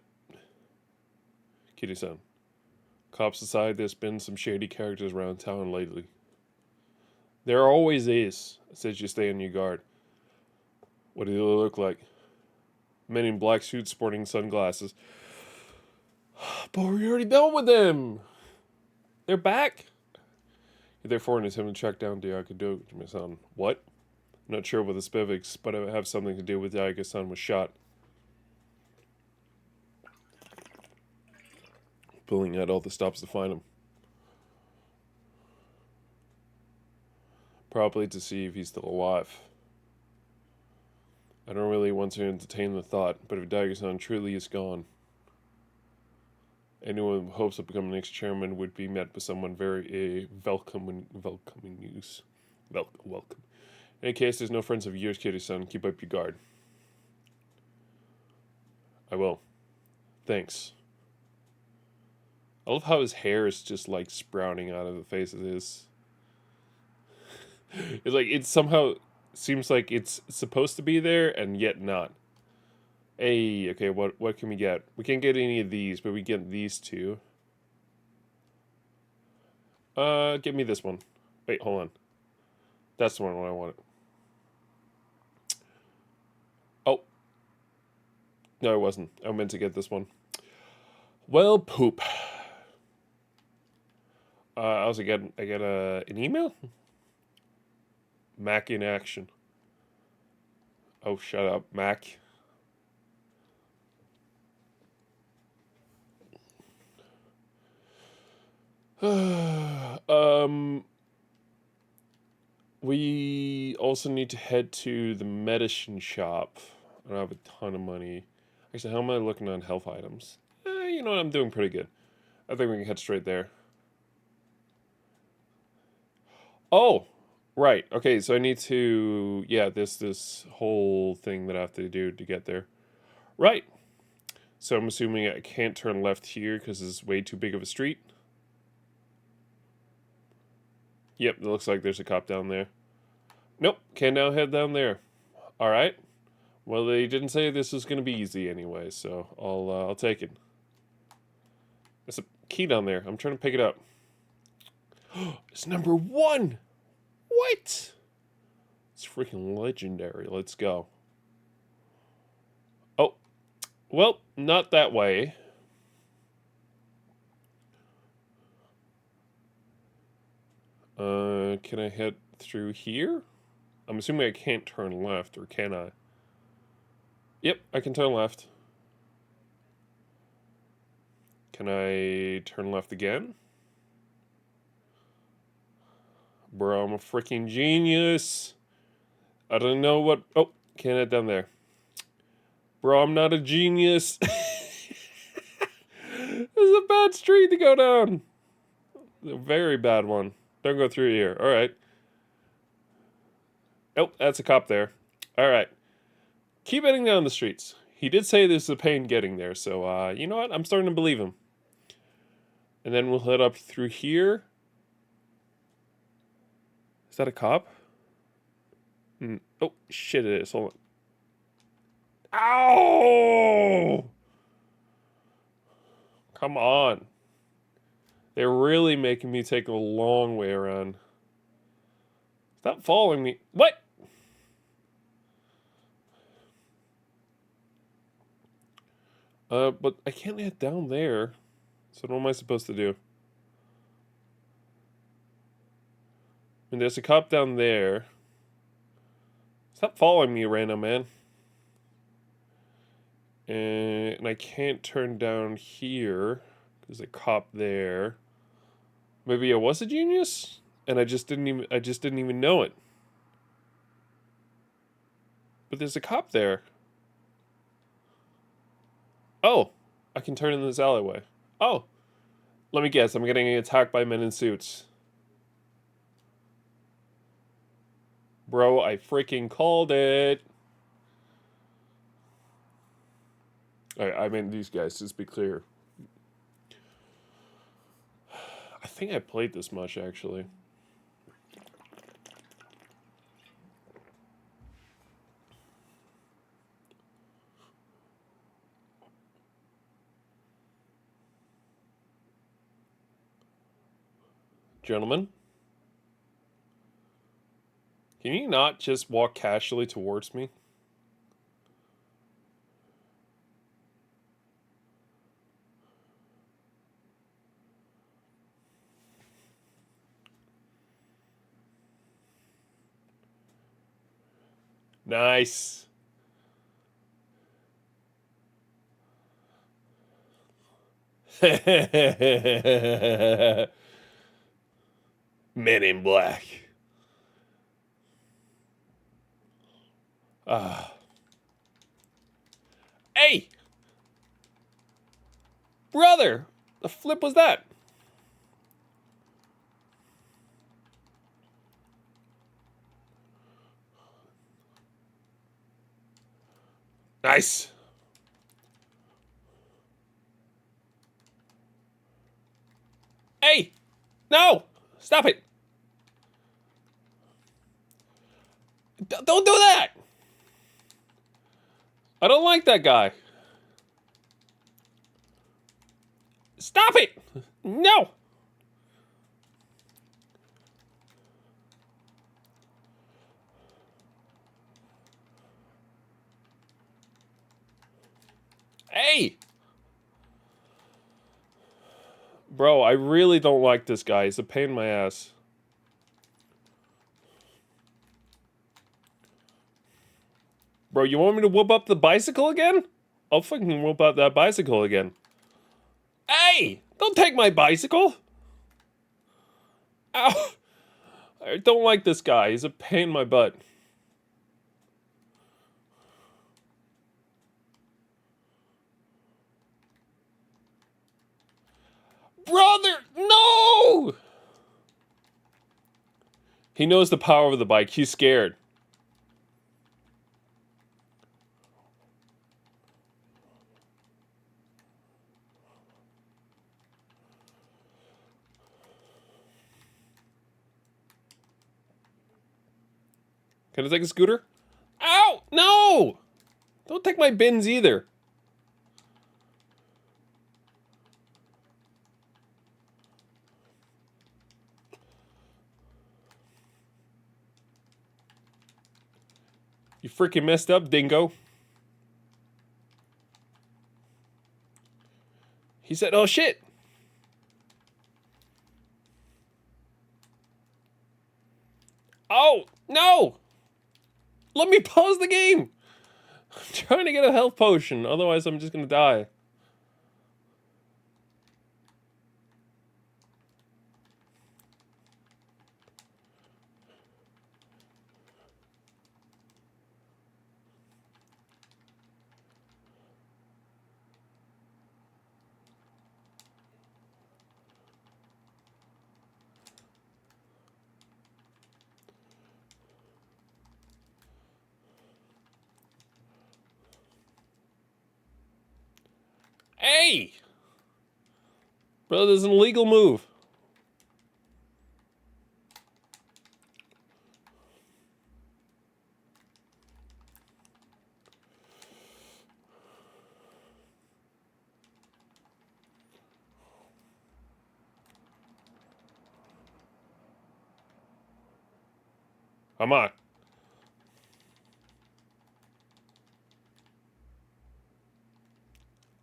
Kitty-san. Cops aside, there's been some shady characters around town lately. There always is, says you stay on your guard. What do they look like? Men in black suits sporting sunglasses. But we're already done with them. They're back. Therefore, in attempt to track down Yakuza-san. What? I'm not sure what the specifics, but it have something to do with Yakuza-san was shot. Pulling out all the stops to find him. Probably to see if he's still alive. I don't really want to entertain the thought, but if Yakuza-san truly is gone, anyone with hopes of becoming the next chairman would be met with someone very welcoming news. Welcome. In any case, there's no friends of yours, Kitty-san. Keep up your guard. I will. Thanks. I love how his hair is just like sprouting out of the face of his. It's like it somehow seems like it's supposed to be there and yet not. Hey, okay, what can we get? We can't get any of these, but we get these two. Give me this one. Wait, hold on. That's the one I wanted. Oh. No, it wasn't. I meant to get this one. Well, poop. I also get an email. Mac in action. Oh, shut up, Mac. um, we also need to head to the medicine shop. I don't have a ton of money. Actually, how am I looking on health items? You know what? I'm doing pretty good. I think we can head straight there. Oh, right. Okay, so I need to, yeah, this whole thing that I have to do to get there. Right. So I'm assuming I can't turn left here because it's way too big of a street. Yep, it looks like there's a cop down there. Nope, can now head down there. All right. Well, they didn't say this was gonna be easy anyway, so I'll take it. There's a key down there. I'm trying to pick it up. It's number one. What? It's freaking legendary. Let's go. Oh, well, not that way. Can I head through here? I'm assuming I can't turn left, or can I? Yep, I can turn left. Can I turn left again? Bro, I'm a freaking genius. I don't know what. Oh, can't head down there. Bro, I'm not a genius. This is a bad street to go down. A very bad one. Don't go through here. All right. Oh, that's a cop there. All right. Keep heading down the streets. He did say there's a pain getting there, so you know what? I'm starting to believe him. And then we'll head up through here. Is that a cop? Oh, shit, it is. Hold on. Ow! Come on. They're really making me take a long way around. Stop following me. What? But I can't head down there. So what am I supposed to do? And there's a cop down there. Stop following me, random man. And I can't turn down here. There's a cop there. Maybe I was a genius? And I just didn't even know it. But there's a cop there. Oh, I can turn in this alleyway. Oh, let me guess. I'm getting attacked by men in suits. Bro, I freaking called it. I mean, these guys, just be clear. I think I played this much, actually. Gentlemen, can you not just walk casually towards me? Nice. Men in Black. Ah. Hey! Brother! The flip was that? Nice. Hey! No! Stop it! Don't do that! I don't like that guy. Stop it! No! Hey! Bro, I really don't like this guy. He's a pain in my ass. Bro, you want me to whoop up the bicycle again? I'll fucking whoop up that bicycle again. Hey! Don't take my bicycle! Ow! I don't like this guy. He's a pain in my butt. Brother! No! He knows the power of the bike. He's scared. Can I take a scooter? Ow! No! Don't take my bins either. You freaking messed up, dingo. He said, oh shit. Oh, no! Let me pause the game! I'm trying to get a health potion, otherwise I'm just gonna die. Hey! Bro, this is an illegal move. Come on.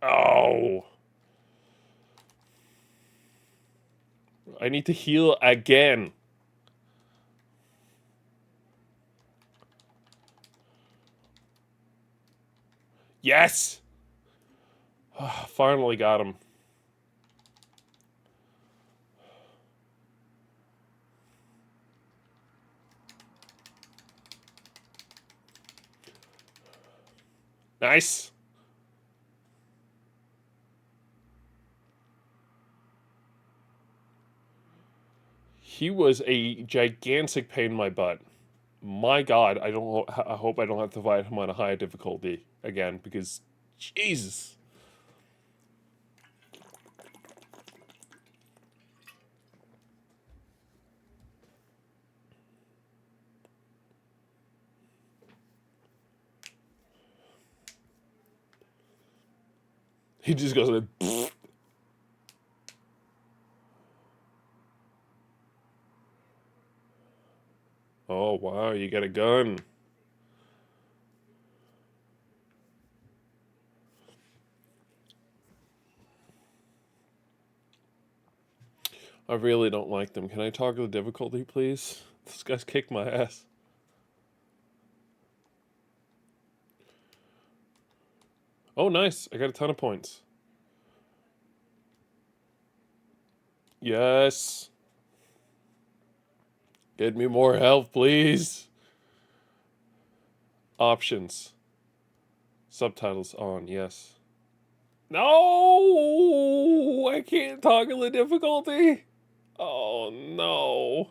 Oh. I need to heal again. Yes! Finally got him. Nice. He was a gigantic pain in my butt. My God, I hope I don't have to fight him on a high difficulty again, because Jesus. He just goes like, pfft. Oh wow, you got a gun. I really don't like them. Can I toggle the difficulty, please? This guy's kicked my ass. Oh, nice. I got a ton of points. Yes. Get me more health, please. Options. Subtitles on, yes. No! I can't toggle the difficulty. Oh, no.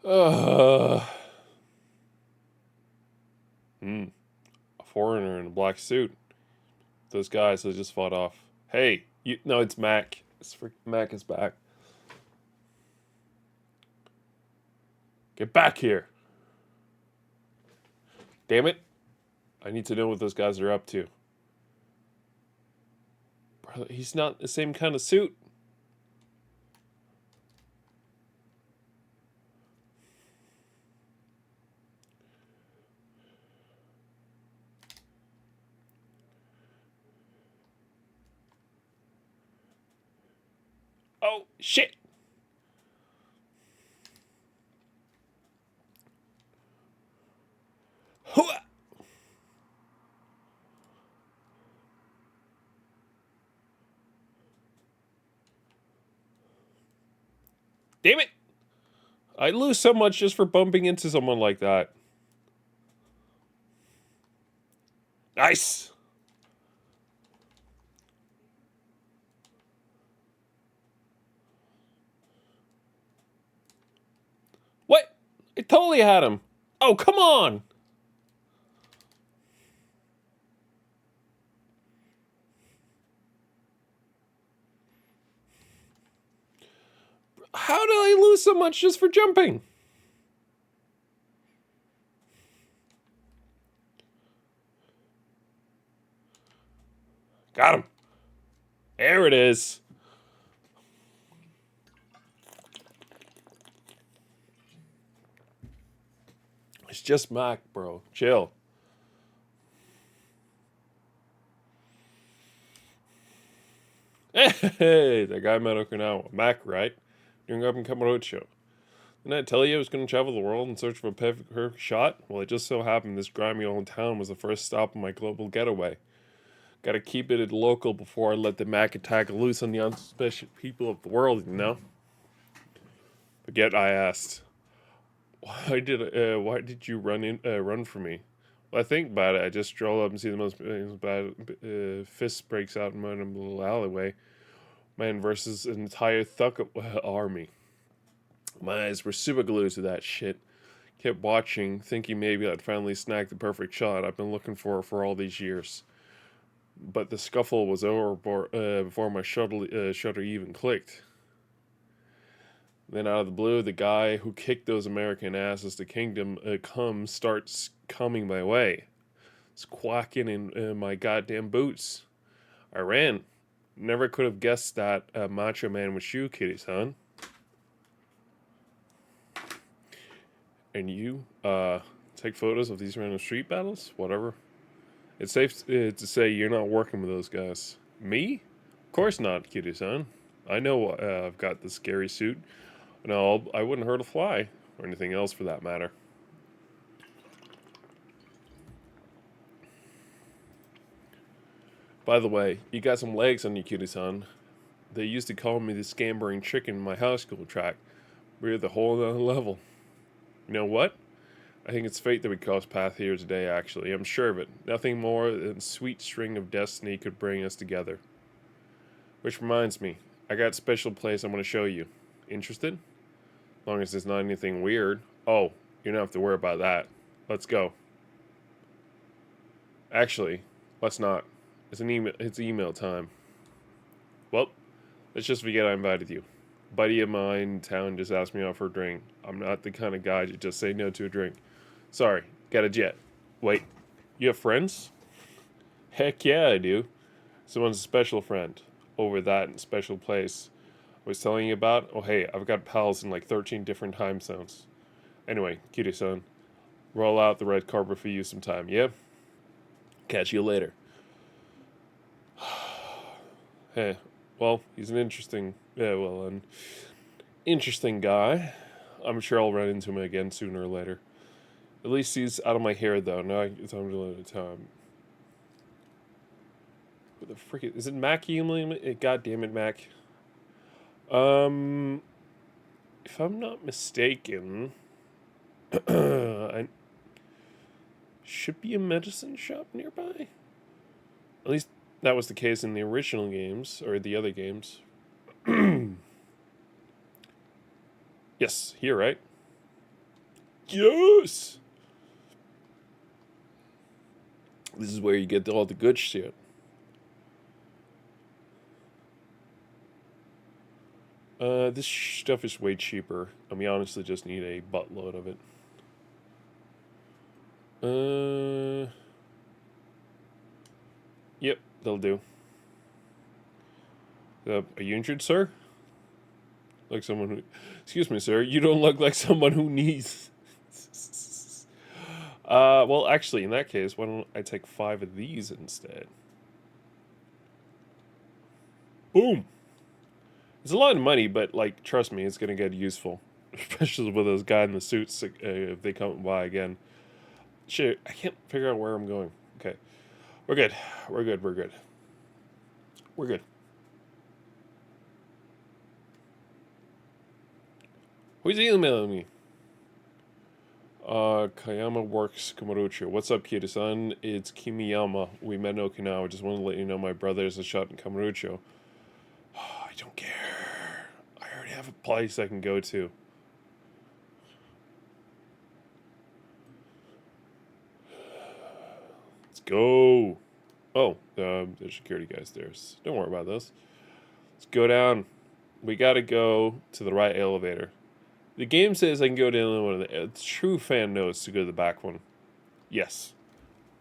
A foreigner in a black suit. Those guys that just fought off. Hey, no, it's Mac. Mac is back. Get back here. Damn it. I need to know what those guys are up to. Bro, he's not the same kind of suit. Oh, shit! Hooah! Damn it! I lose so much just for bumping into someone like that. Nice! What? I totally had him. Oh, come on! How did I lose so much just for jumping? Got him. There it is. It's just Mac, bro. Chill. Hey, that guy met Okinawa. Mac, right? Doing up and coming out show. Didn't I tell you I was going to travel the world in search of a perfect shot? Well, it just so happened this grimy old town was the first stop on my global getaway. Gotta keep it local before I let the Mac attack loose on the unsuspicious people of the world, you know? But yet I asked, why did you run for me? Well, I think about it. I just stroll up and see the most bad fist breaks out in my little alleyway. Man versus an entire Thug army. My eyes were super glued to that shit. Kept watching, thinking maybe I'd finally snag the perfect shot I've been looking for all these years. But the scuffle was over before my shutter even clicked. Then out of the blue, the guy who kicked those American asses to kingdom come starts coming my way. It's quacking in my goddamn boots. I ran. Never could have guessed that Macho Man was you, kitty son. And you, take photos of these random street battles? Whatever. It's safe to say you're not working with those guys. Me? Of course not, kitty son. I know I've got the scary suit. No, I wouldn't hurt a fly, or anything else for that matter. By the way, you got some legs on you, kitty son. They used to call me the scampering chicken in my high school track. We're the whole other level. You know what? I think it's fate that we crossed path here today, actually. I'm sure of it. Nothing more than sweet string of destiny could bring us together. Which reminds me, I got a special place I want to show you. Interested? As long as it's not anything weird. Oh, you don't have to worry about that. Let's go. Actually, let's not. It's email time. Well, let's just forget I invited you. A buddy of mine in town just asked me out for a drink. I'm not the kind of guy to just say no to a drink. Sorry, got a jet. Wait, you have friends? Heck yeah, I do. Someone's a special friend. Over that special place I was telling you about. Oh, hey, I've got pals in like 13 different time zones. Anyway, cutie son, roll out the red carpet for you sometime, yeah? Catch you later. Hey, well, he's an interesting guy. I'm sure I'll run into him again sooner or later. At least he's out of my hair, though. Now it's time to let it time. What the frick is it? Mac emailing me? God damn it, Mac. Um, if I'm not mistaken, I should be a medicine shop nearby. At least that was the case in the original games or the other games. Yes, here, right? Yes. This is where you get all the good shit. This stuff is way cheaper. I mean, honestly, just need a buttload of it. Yep, they'll do. Are you injured, sir? Like someone who. Excuse me, sir. You don't look like someone who needs. Well, actually, in that case, why don't I take 5 of these instead? Boom. It's a lot of money, but like, trust me, it's gonna get useful, especially with those guys in the suits if they come by again. Shit, I can't figure out where I'm going. Okay, we're good. We're good. We're good. We're good. Who's emailing me? Kayama works Komarucho. What's up, Kida-san? It's Kimiyama. We met in Okinawa. Just wanted to let you know my brother is a shot in Komarucho. Oh, I don't care. I already have a place I can go to. Let's go. Oh, there's security guys there. Don't worry about this. Let's go down. We gotta go to the right elevator. The game says I can go down one of the. True fan knows to go to the back one. Yes.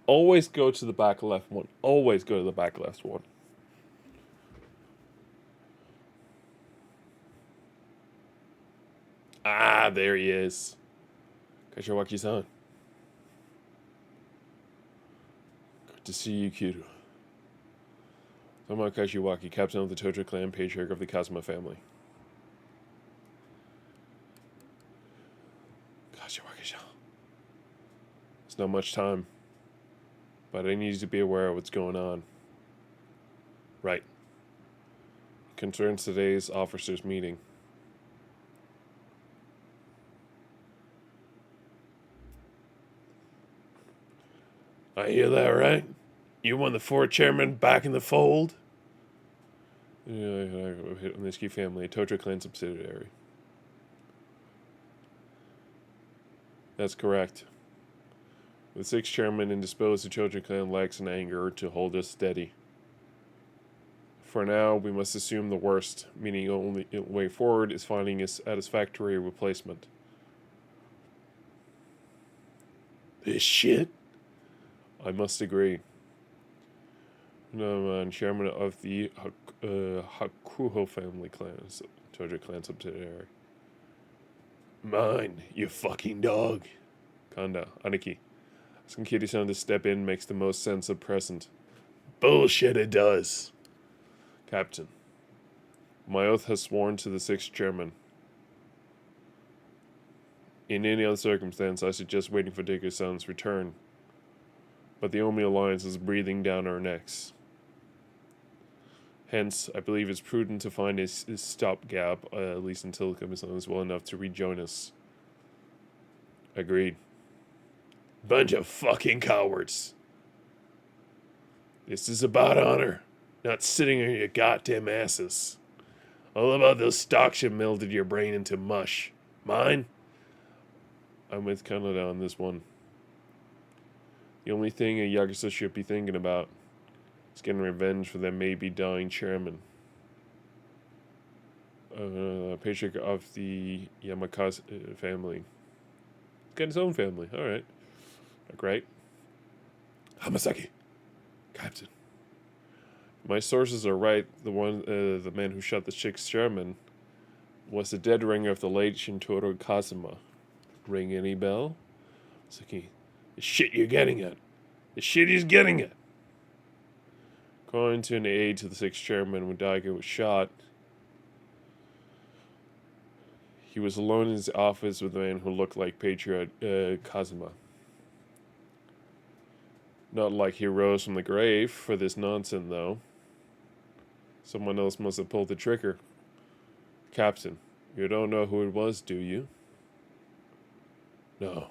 Always go to the back left one. Always go to the back left one. Ah, there he is. Kashiwaki-san. Good to see you, Kiru. Toma Kashiwaki, captain of the Tojo clan, patriarch of the Kazuma family. Kashiwaki-san. There's not much time, but I need you to be aware of what's going on. Right. Concerns today's officers' meeting. I hear that right? You want the four chairmen back in the fold? Yeah, Niski family, Tojo clan subsidiary. That's correct. The six chairmen indisposed, the Tojo clan lacks in anger to hold us steady. For now, we must assume the worst, meaning the only way forward is finding a satisfactory replacement. This shit? I must agree. No, man, chairman of the Hakuho family clan, Tojo clan subsidiary. Mine, you fucking dog. Kanda, Aniki. Asking Kitty-san to step in makes the most sense at present. Bullshit it does. Captain. My oath has sworn to the sixth chairman. In any other circumstance, I suggest waiting for Dickerson's return. But the Omi Alliance is breathing down our necks. Hence, I believe it's prudent to find a stopgap, at least until Kami-san is well enough to rejoin us. Agreed. Bunch of fucking cowards. This is about honor, not sitting on your goddamn asses. All about those stocks you melted your brain into mush. Mine? I'm with Canada on this one. The only thing a Yakuza should be thinking about is getting revenge for their maybe dying chairman. Patriarch of the Yakuza family. He's got his own family. Alright. Great. Hamasaki. Captain. My sources are right. The man who shot the sixth chairman was the dead ringer of the late Shintaro Kazuma. Ring any bell? Saki. The shit you're getting at. The shit he's getting at. According to an aide to the sixth chairman when Daigo was shot, he was alone in his office with a man who looked like Patriot Kazuma. Not like he rose from the grave for this nonsense, though. Someone else must have pulled the trigger. Captain, you don't know who it was, do you? No.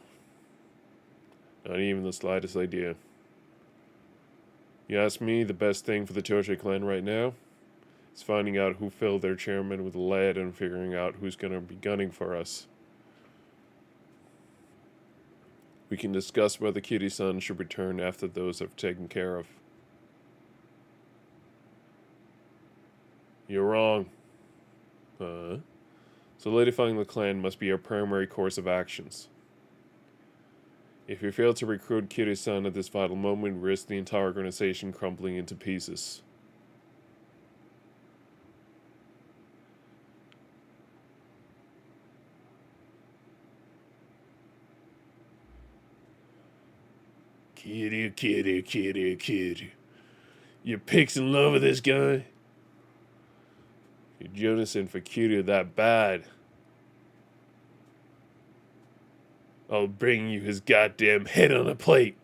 Not even the slightest idea. You ask me, the best thing for the Tojo clan right now is finding out who filled their chairman with lead and figuring out who's going to be gunning for us. We can discuss whether Kitty-san should return after those are taken care of. You're wrong. Solidifying the clan must be our primary course of actions. If we fail to recruit Kitty-san at this vital moment, we risk the entire organization crumbling into pieces. Kitty. You pic's in love with this guy? You're Jonathan for Kiryu that bad. I'll bring you his goddamn head on a plate.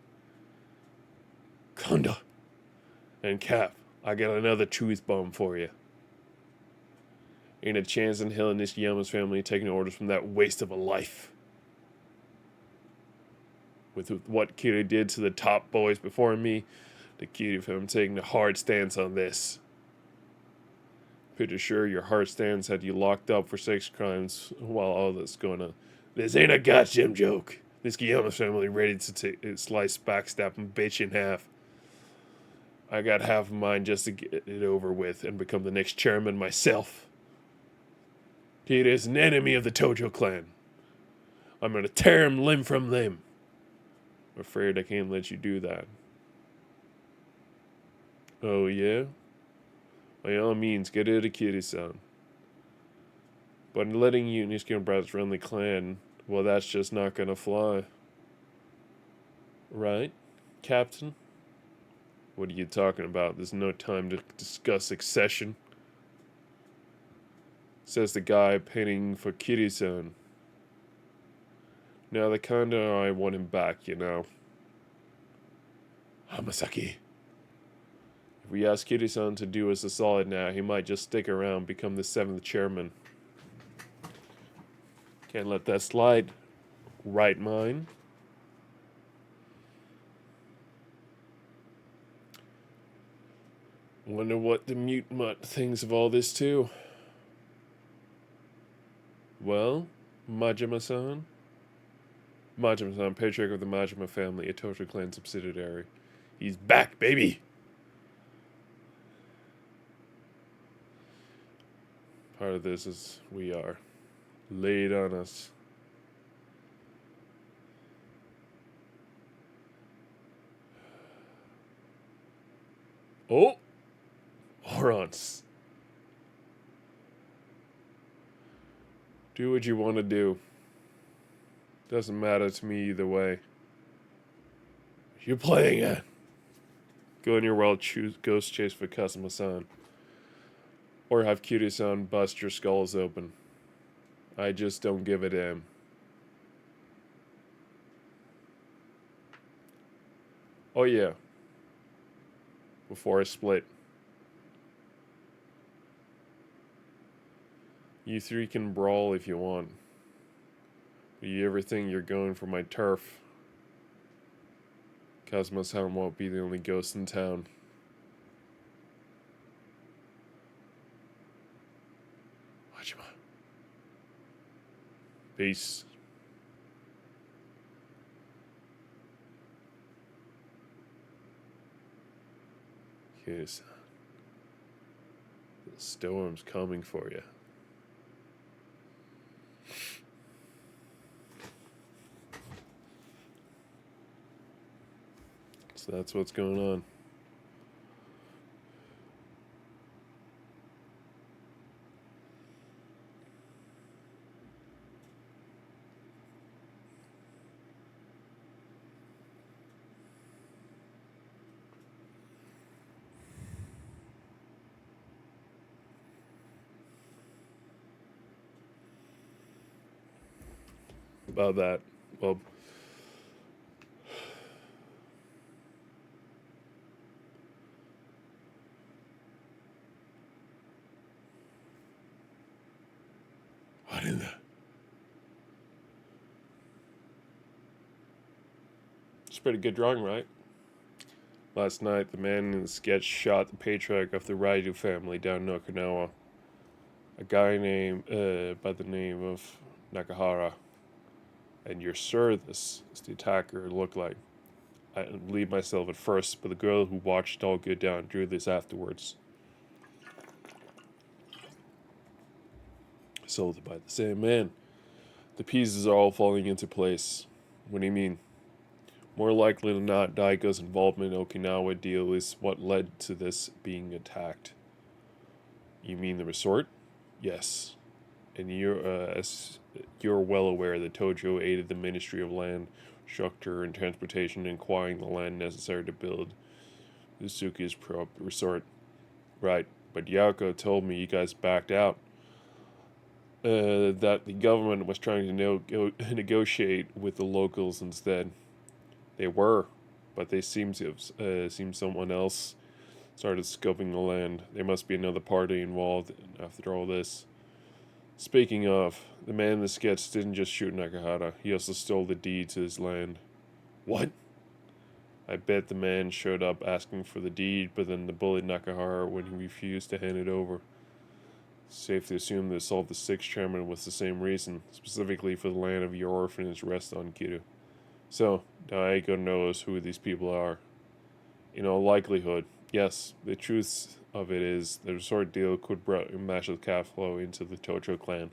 Konda. And Cap, I got another truth bomb for you. Ain't a chance in hell in Nishiyama's family taking orders from that waste of a life. With what Kiryu did to the top boys before me, the Kiryu family taking a hard stance on this. Pretty sure your hard stance had you locked up for sex crimes while all this going on. This ain't a goddamn joke. This Kiyama family ready to slice backstab and bitch in half. I got half of mine just to get it over with and become the next chairman myself. He is an enemy of the Tojo clan. I'm gonna tear him limb from limb. I'm afraid I can't let you do that. Oh yeah? By all means, get rid of Kiri-san. But letting you Nishikun brothers run the clan, well, that's just not gonna fly. Right, Captain? What are you talking about? There's no time to discuss succession. Says the guy painting for Kiri-san. Now, the kinda I want him back, you know. Hamasaki. If we ask Kiri-san to do us a solid now, he might just stick around, become the 7th chairman. Can't let that slide. Right, mine? Wonder what the mute mutt thinks of all this, too. Well, Majima-san? Majima-san, patriarch of the Majima family, a Tojo clan subsidiary. He's back, baby! Part of this is we are laid on us. Oh! Morons. Do what you want to do. Doesn't matter to me either way. You're playing it. Go in your world, choose ghost chase for Kazuma-san. Or have Kiryu-san bust your skulls open. I just don't give a damn. Oh yeah. Before I split. You three can brawl if you want. Do you ever think you're going for my turf? Kazuma-san won't be the only ghost in town. Majima. Peace. Yes. The storm's coming for you. So that's what's going on. About that, well, what in the... It's a pretty good drawing, right? Last night, the man in the sketch shot the patriarch of the Raidu family down in Okinawa. A guy named, by the name of Nakahara. And you're sure this is the attacker looked like. I didn't believe myself at first, but the girl who watched it all go down drew this afterwards. Sold by the same man. The pieces are all falling into place. What do you mean? More likely than not, Daiko's involvement in Okinawa deal is what led to this being attacked. You mean the resort? Yes. And as you're well aware that Tojo aided the Ministry of Land, Structure, and Transportation in acquiring the land necessary to build Usuki's resort. Right, but Yako told me you guys backed out. That the government was trying to negotiate with the locals instead. They were, but they seem to have someone else started scoping the land. There must be another party involved after all this. Speaking of, the man in the sketch didn't just shoot Nakahara, he also stole the deed to his land. What? I bet the man showed up asking for the deed, but then the bullied Nakahara when he refused to hand it over. Safe to assume the assault of the sixth chairman was the same reason, specifically for the land of your orphanage rests on Kiru. So, Daigo knows who these people are. In all likelihood, yes, the truth of it is the resort deal could bring massive cash flow into the Tojo clan.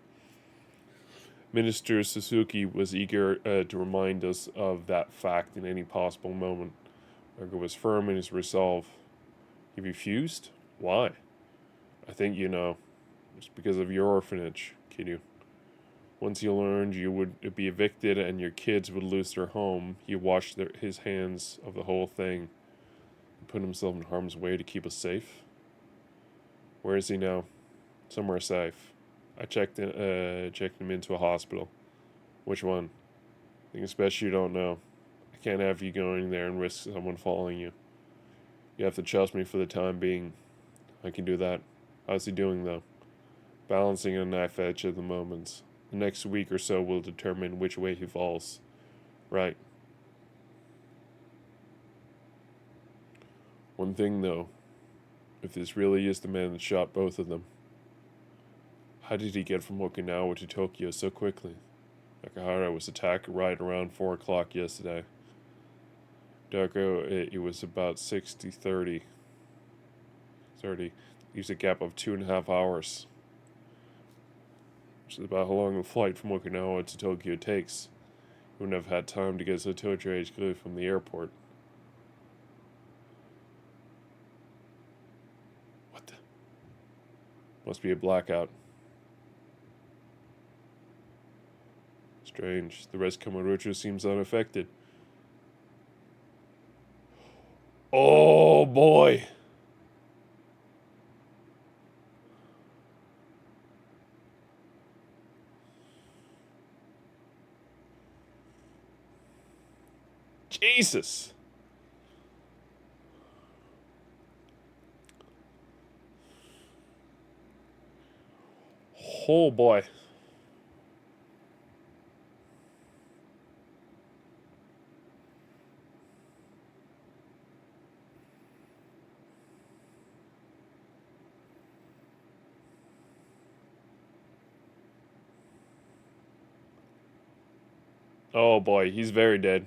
Minister Suzuki was eager to remind us of that fact in any possible moment. Daigo was firm in his resolve. He refused? Why? I think you know. It's because of your orphanage, Kiryu. Once you learned you would be evicted and your kids would lose their home, he washed his hands of the whole thing and put himself in harm's way to keep us safe. Where is he now? Somewhere safe. I checked him into a hospital. Which one? I think it's best you don't know. I can't have you going there and risk someone following you. You have to trust me for the time being. I can do that. How's he doing, though? Balancing a knife edge at the moment. The next week or so will determine which way he falls. Right. One thing, though. If this really is the man that shot both of them, how did he get from Okinawa to Tokyo so quickly? Nakahara was attacked right around 4 o'clock yesterday. Darko, it was about 60-30. 30. Leaves a gap of 2.5 hours. Which is about how long the flight from Okinawa to Tokyo takes. He wouldn't have had time to get to Tokyo HQ from the airport. What the? Must be a blackout. Strange. The rest Kamurocho seems unaffected. Oh boy! Jesus! Oh boy. Oh boy, he's very dead.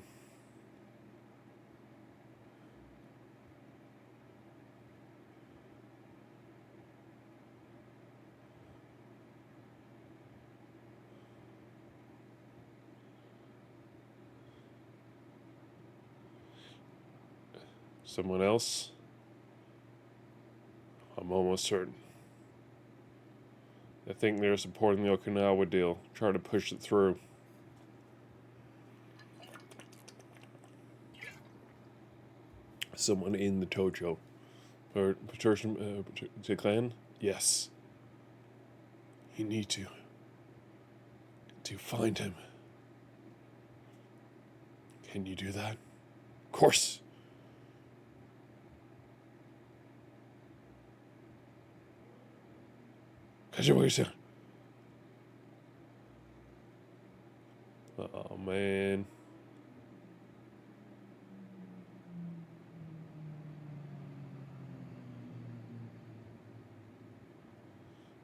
Someone else? I'm almost certain. I think they're supporting the Okinawa deal, trying to push it through. Someone in the Tojo. Patrician clan? Yes. You need to find him. Can you do that? Of course. Oh man.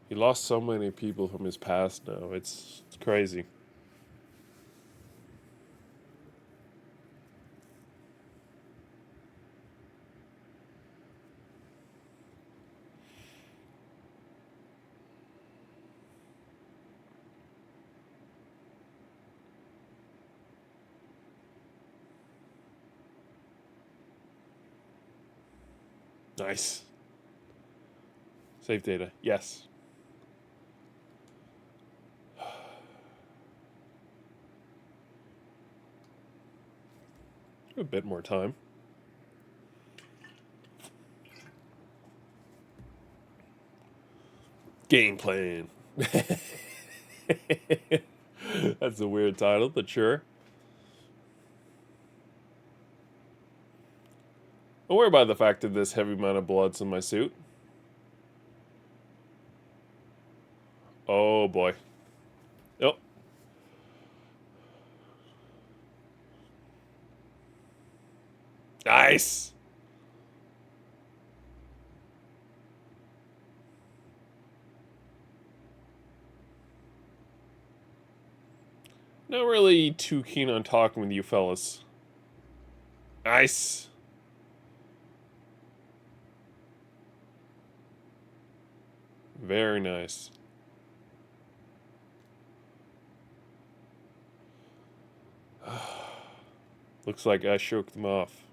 He lost so many people from his past now. It's crazy. Nice. Save data. Yes. A bit more time. Game plan. That's a weird title, but sure. Don't worry about the fact that there's heavy amount of blood's in my suit. Oh boy. Oh. Nice. Not really too keen on talking with you fellas. Nice. Very nice. Looks like I shook them off.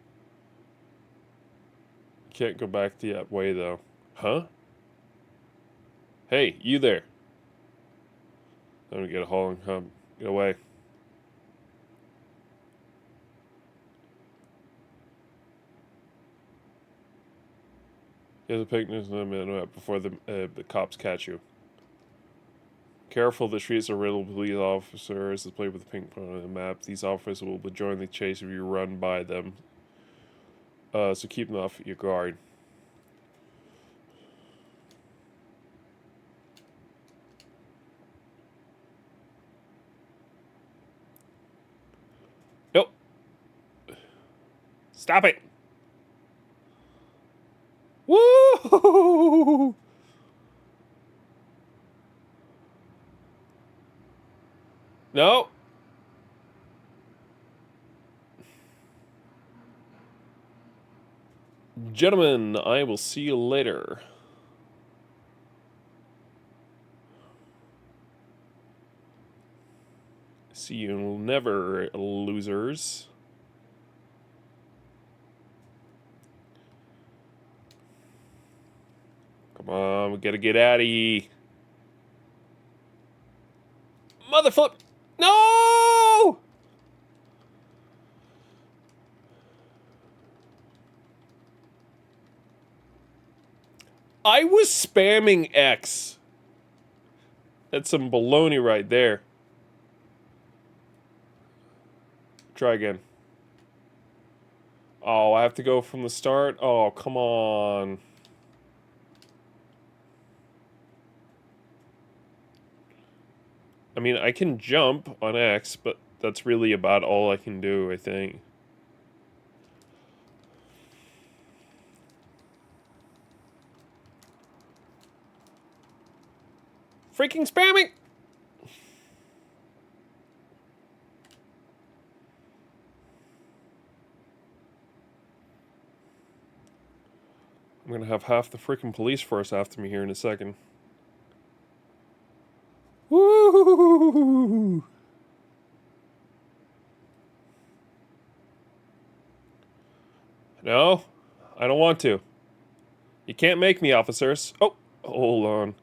Can't go back that way though. Huh? Hey, you there. I'm gonna get a haul and come. Get away. Get a picnic before the cops catch you. Careful, the streets are riddled with police officers that play with the pink on the map. These officers will join the chase if you run by them. So keep them off your guard. Nope. Stop it. Woo! No. Gentlemen, I will see you later. See you never, losers. Come on, we gotta get out of here. Motherfucker! No! I was spamming X. That's some baloney right there. Try again. Oh, I have to go from the start? Oh, come on. I mean, I can jump on X, but that's really about all I can do, I think. Freaking spamming! I'm gonna have half the freaking police force after me here in a second. Woo! No, I don't want to. You can't make me, officers. Oh, hold on.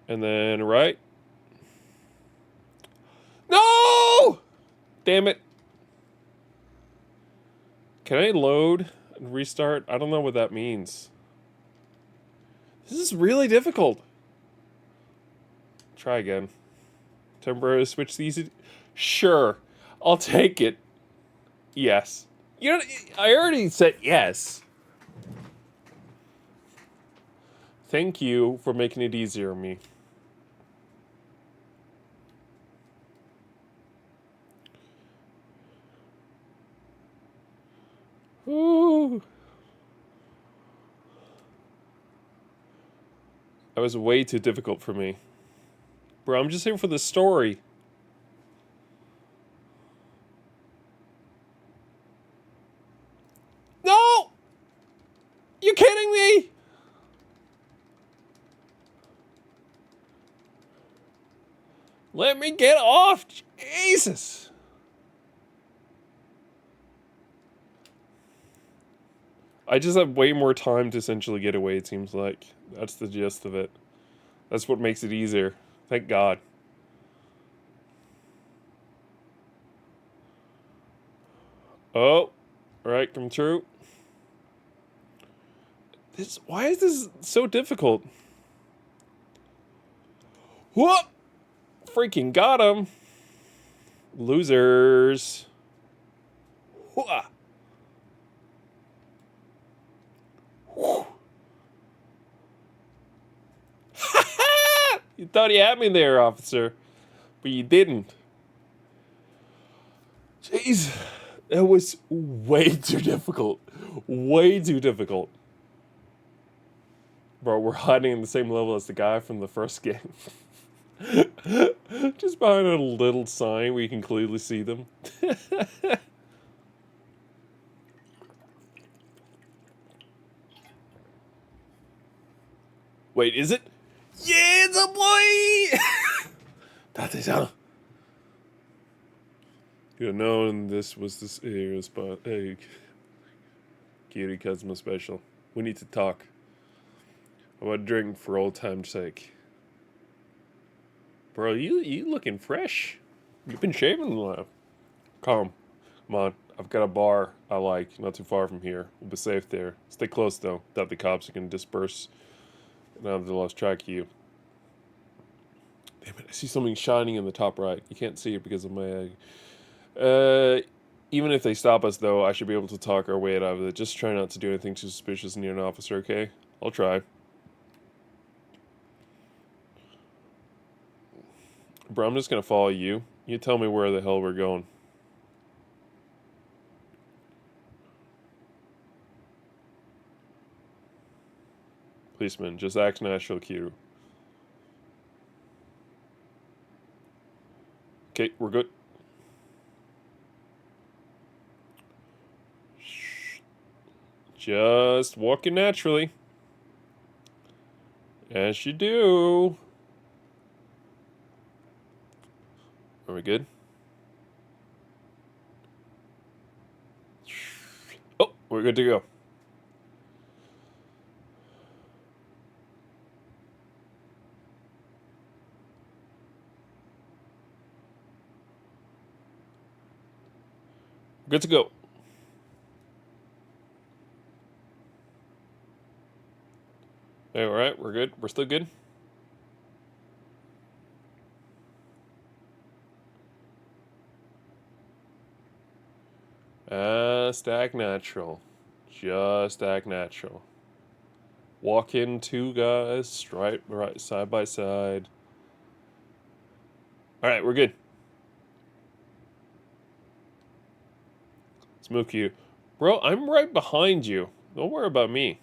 And then right. No! Damn it. Can I load and restart? I don't know what that means. This is really difficult. Try again. Temporarily switch these. Sure. I'll take it. Yes. You know, I already said yes. Thank you for making it easier on me. Ooh. That was way too difficult for me. Bro, I'm just here for the story. No! You kidding me? Let me get off! Jesus! I just have way more time to essentially get away, it seems like. That's the gist of it. That's what makes it easier. Thank God. Oh, alright, come true. Why is this so difficult? Whoop! Freaking got him. Losers. Whoa. You thought you had me there, officer, but you didn't. Jeez, that was way too difficult. Way too difficult. Bro, we're hiding in the same level as the guy from the first game. Just behind a little sign where you can clearly see them. Wait, is it? Yeah, it's a boy! Tate-san. You know, and this was this era spot. Hey, Kiri Kazuma special. We need to talk. I want a drink for old time's sake. Bro, you looking fresh. You've been shaving a while. Come on. I've got a bar I like, not too far from here. We'll be safe there. Stay close though. Doubt the cops are gonna disperse. Now they lost track of you. Damn it! I see something shining in the top right. You can't see it because of my egg. Even if they stop us though, I should be able to talk our way out of it. Just try not to do anything too suspicious near an officer, okay? I'll try. Bro, I'm just gonna follow you. You tell me where the hell we're going. Policeman, just act natural, Q. Okay, we're good. Just walking naturally. As you do. Are we good? Oh, we're good to go. Good to go. Hey, all right, we're good. We're still good. Just act natural. Just act natural. Walk in, two guys, right, side by side. All right, we're good. Let's move you. Bro, I'm right behind you. Don't worry about me.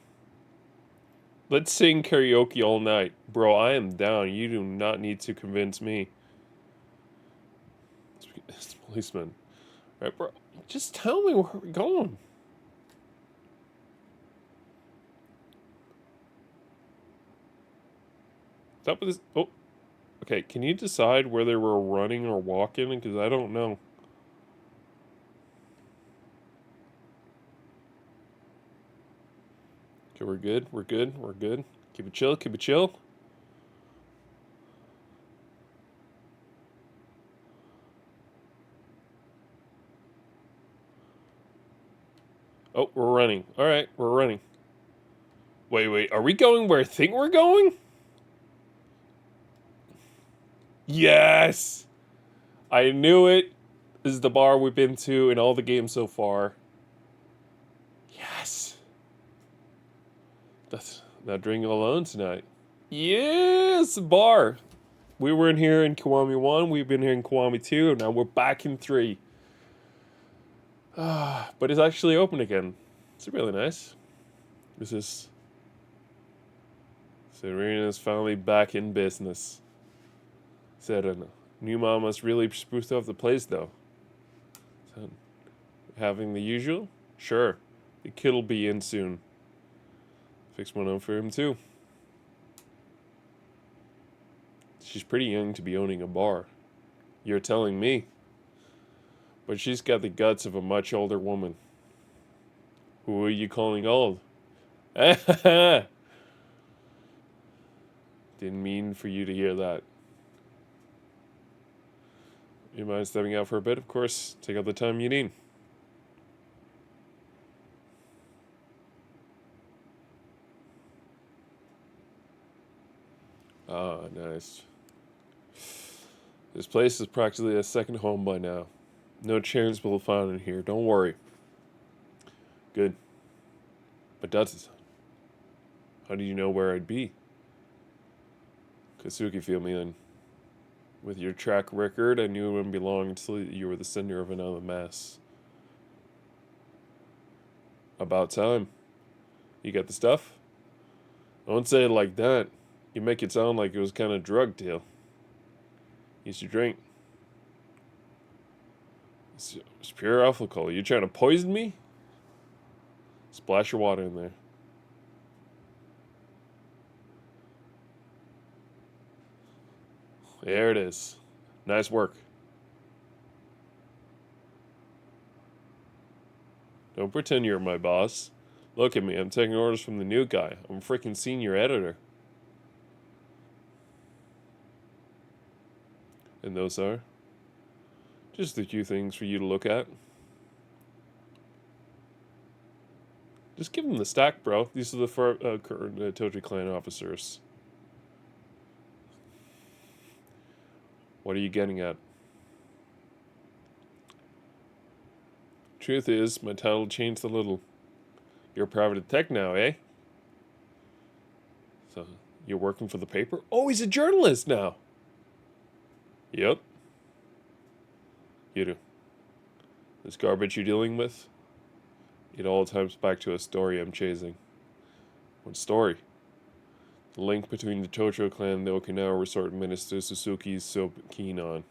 Let's sing karaoke all night. Bro, I am down. You do not need to convince me. It's policeman. All right, bro. Just tell me where we're going. Stop with this. Oh. Okay, can you decide whether we're running or walking? Because I don't know. Okay, we're good. We're good. We're good. Keep it chill. Keep it chill. Oh, we're running. All right, we're running. Wait. Are we going where I think we're going? Yes! I knew it. This is the bar we've been to in all the games so far. Yes! That's not drinking alone tonight. Yes! Bar! We were in here in Kiwami 1, we've been here in Kiwami 2, and now we're back in 3. But it's actually open again. It's really nice. This is... Serena's finally back in business. Said new mama's really spruced up the place though. So, having the usual? Sure. The kid'll be in soon. Fix one up for him too. She's pretty young to be owning a bar. You're telling me. But she's got the guts of a much older woman. Who are you calling old? Didn't mean for you to hear that. You mind stepping out for a bit? Of course. Take out the time you need. Nice. This place is practically a second home by now. No chairs will be found in here. Don't worry. Good. But that's... How do you know where I'd be? Kazuki filled me in. With your track record, I knew it wouldn't be long until you were the center of another mess. About time. You got the stuff? Don't say it like that. You make it sound like it was kind of drug deal. Used to drink. It's pure alcohol. You trying to poison me? Splash your water in there. There it is. Nice work. Don't pretend you're my boss. Look at me. I'm taking orders from the new guy. I'm a freaking senior editor. And those are? Just a few things for you to look at. Just give them the stack, bro. These are the current Toji clan officers. What are you getting at? Truth is, my title changed a little. You're a private detective now, eh? So, you're working for the paper? Oh, he's a journalist now! Yep. You do. This garbage you're dealing with? It all ties back to a story I'm chasing. What story? The link between the Tojo clan and the Okinawa resort minister Suzuki is so keen on.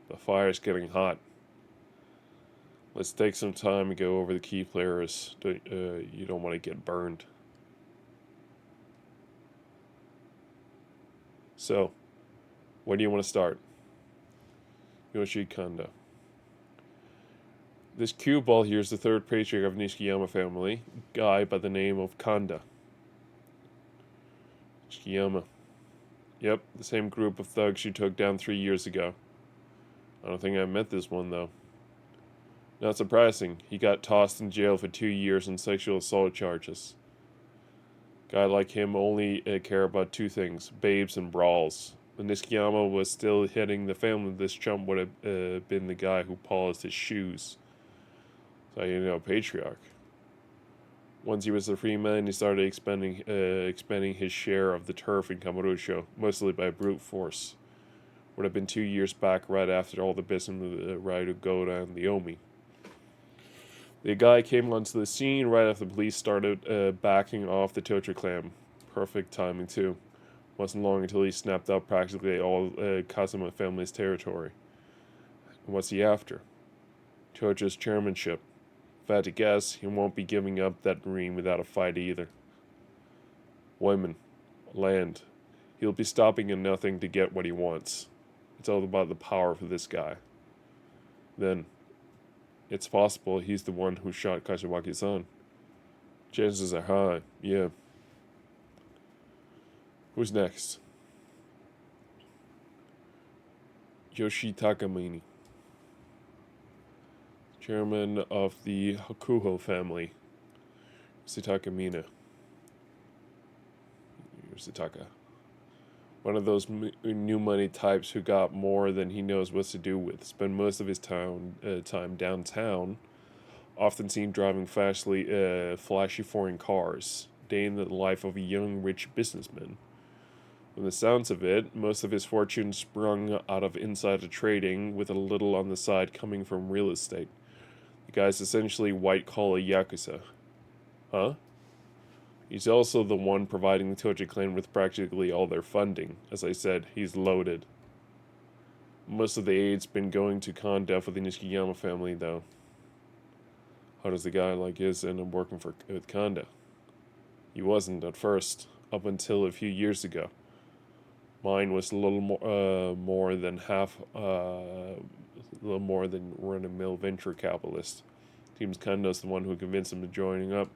The fire's getting hot. Let's take some time and go over the key players. You don't want to get burned. So, where do you want to start? Yoshi Kanda. This cue ball here is the third patriarch of Nishikiyama family, guy by the name of Kanda. Nishikiyama. Yep, the same group of thugs you took down 3 years ago. I don't think I met this one, though. Not surprising, he got tossed in jail for 2 years on sexual assault charges. Guy like him only care about two things, babes and brawls. When Nishikiyama was still heading the family, this chump would have been the guy who polished his shoes. So you know, patriarch. Once he was a free man, he started expanding his share of the turf in Kamurocho, mostly by brute force. Would have been 2 years back, right after all the business with Raido Goda and the Omi. The guy came onto the scene right after the police started backing off the Tojo clan. Perfect timing too. Wasn't long until he snapped up practically all Kazuma family's territory. And what's he after? Tojo's chairmanship. If I had to guess, he won't be giving up that dream without a fight either. Women. Land. He'll be stopping at nothing to get what he wants. It's all about the power for this guy. Then, it's possible he's the one who shot Kashiwagi-san. Chances are high, yeah. Who's next? Yoshitaka Mini. Chairman of the Hakuho family. Yoshitaka Mina. Yoshitaka. One of those new money types who got more than he knows what to do with. Spend most of his time downtown, often seen driving flashy foreign cars, day in the life of a young rich businessman. From the sounds of it, most of his fortune sprung out of insider trading, with a little on the side coming from real estate. The guy's essentially white-collar Yakuza. Huh? He's also the one providing the Tojo clan with practically all their funding. As I said, he's loaded. Most of the aid's been going to Kanda for the Nishikiyama family, though. How does a guy like his end up working with Kanda? He wasn't at first, up until a few years ago. Mine was a little more than run-of-the-mill venture capitalist. Seems Kanda's the one who convinced him to joining up.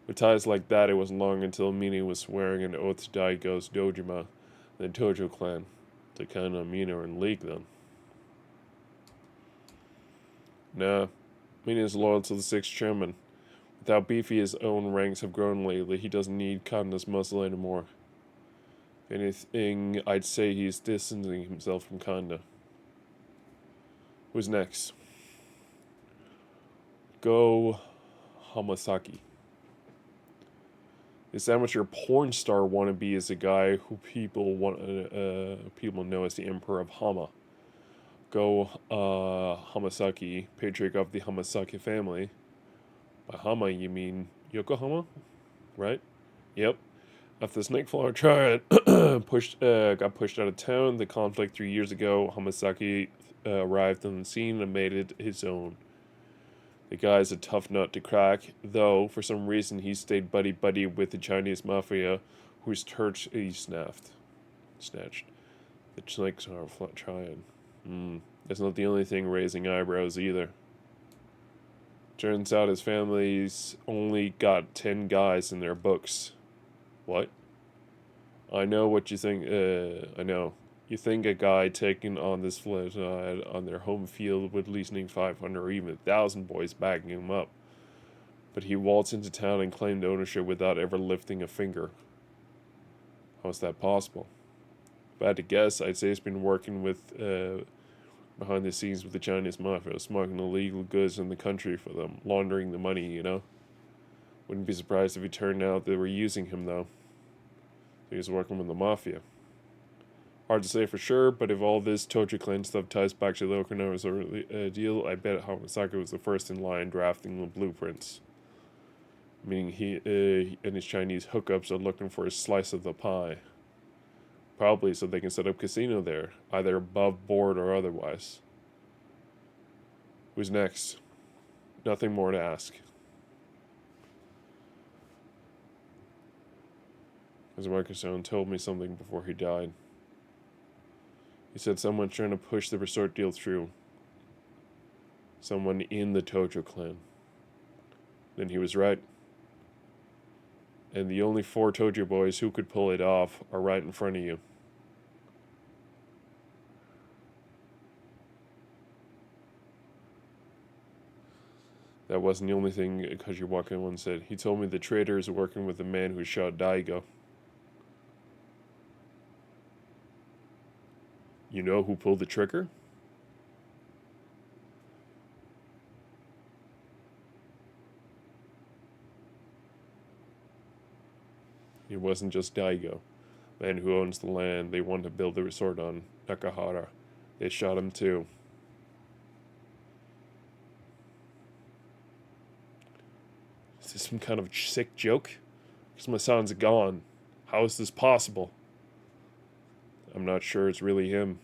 With ties like that, it wasn't long until Mina was swearing an oath to Daigo's Dojima, the Tojo clan. To Kanda and Mina are in league then. Nah, Mina is loyal to the 6th chairman. how beefy his own ranks have grown lately, he doesn't need Kanda's muscle anymore. If anything, I'd say he's distancing himself from Kanda. Who's next? Go Hamasaki. This amateur porn star wannabe is a guy who people know as the Emperor of Hama. Go Hamasaki, patriarch of the Hamasaki family. By Hama, you mean Yokohama, right? Yep. After the Snakeflower triad got pushed out of town, the conflict 3 years ago, Hamasaki arrived on the scene and made it his own. The guy's a tough nut to crack, though for some reason he stayed buddy-buddy with the Chinese mafia, whose church he snatched. The Snakeflower triad. That's not the only thing raising eyebrows either. Turns out his family's only got 10 guys in their books. What? I know what you think. I know. You think a guy taking on this flat on their home field would at least need 500 or even 1,000 boys backing him up. But he waltzed into town and claimed ownership without ever lifting a finger. How is that possible? If I had to guess, I'd say he's been working with behind the scenes with the Chinese mafia, smuggling illegal goods in the country for them, laundering the money, you know? Wouldn't be surprised if it turned out they were using him, though. He was working with the mafia. Hard to say for sure, but if all this Tojo clan stuff ties back to the Okinawa's deal, I bet Hamasaki was the first in line drafting the blueprints. Meaning he and his Chinese hookups are looking for a slice of the pie. Probably so they can set up casino there, either above board or otherwise. Who's next? Nothing more to ask. His microphone told me something before he died. He said someone trying to push the resort deal through. Someone in the Tojo clan. Then he was right. And the only 4 Tojo boys who could pull it off are right in front of you. That wasn't the only thing Kashiwaka said. He told me the traitor is working with the man who shot Daigo. You know who pulled the trigger? It wasn't just Daigo, man who owns the land they want to build the resort on, Nakahara. They shot him too. Is this some kind of sick joke? Because my son's gone. How is this possible? I'm not sure it's really him.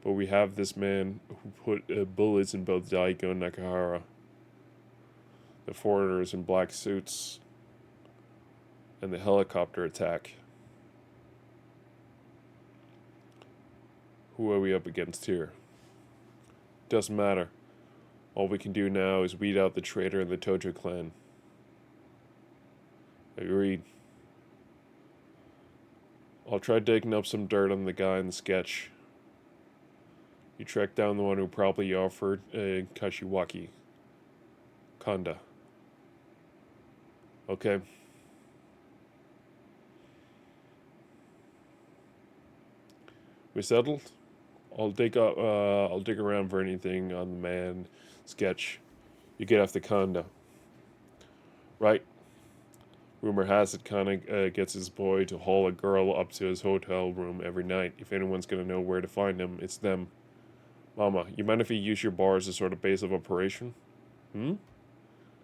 But we have this man who put bullets in both Daigo and Nakahara. The foreigners in black suits. And the helicopter attack. Who are we up against here? Doesn't matter. All we can do now is weed out the traitor in the Tojo clan. Agreed. I'll try digging up some dirt on the guy in the sketch. You track down the one who probably offered Kashiwaki. Kanda. Okay. We settled? I'll dig around for anything on the man sketch. You get off the Kanda. Right. Rumor has it Kana gets his boy to haul a girl up to his hotel room every night. If anyone's gonna know where to find him, it's them. Mama, you mind if we use your bar as a sort of base of operation? Don't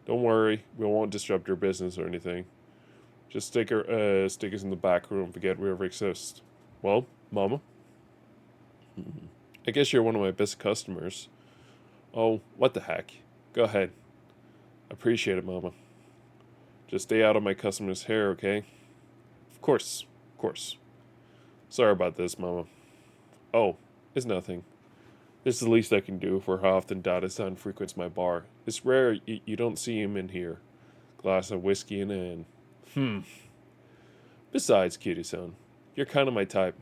worry, we won't disrupt your business or anything. Just stick us in the back room, forget we ever exist. Well, Mama? I guess you're one of my best customers. Oh, what the heck. Go ahead. Appreciate it, Mama. Just stay out of my customers' hair, okay? Of course. Sorry about this, Mama. Oh, it's nothing. This is the least I can do for how often Dada-san frequents my bar. It's rare you don't see him in here. Glass of whiskey in hand. Besides, Cutie-san, you're kind of my type.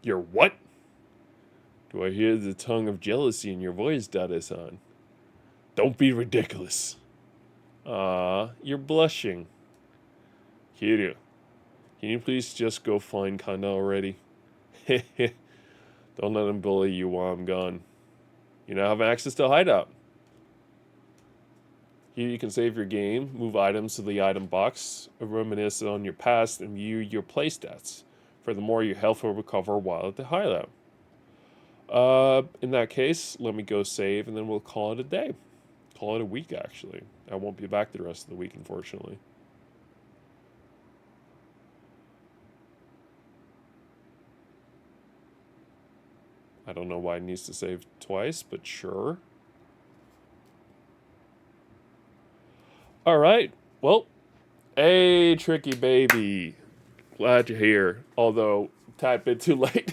You're what? Do I hear the tongue of jealousy in your voice, Dada-san? Don't be ridiculous. You're blushing. Kiryu, can you please just go find Kanda already? Don't let him bully you while I'm gone. You now have access to Hideout. Here you can save your game, move items to the item box, reminisce on your past, and view your playstats. Furthermore, your health will recover while at the Hideout. In that case, let me go save, and then we'll call it a day. Call it a week, actually. I won't be back the rest of the week, unfortunately. I don't know why it needs to save twice, but sure. All right. Well, hey, Tricky Baby. Glad you're here. Although, tad bit too late.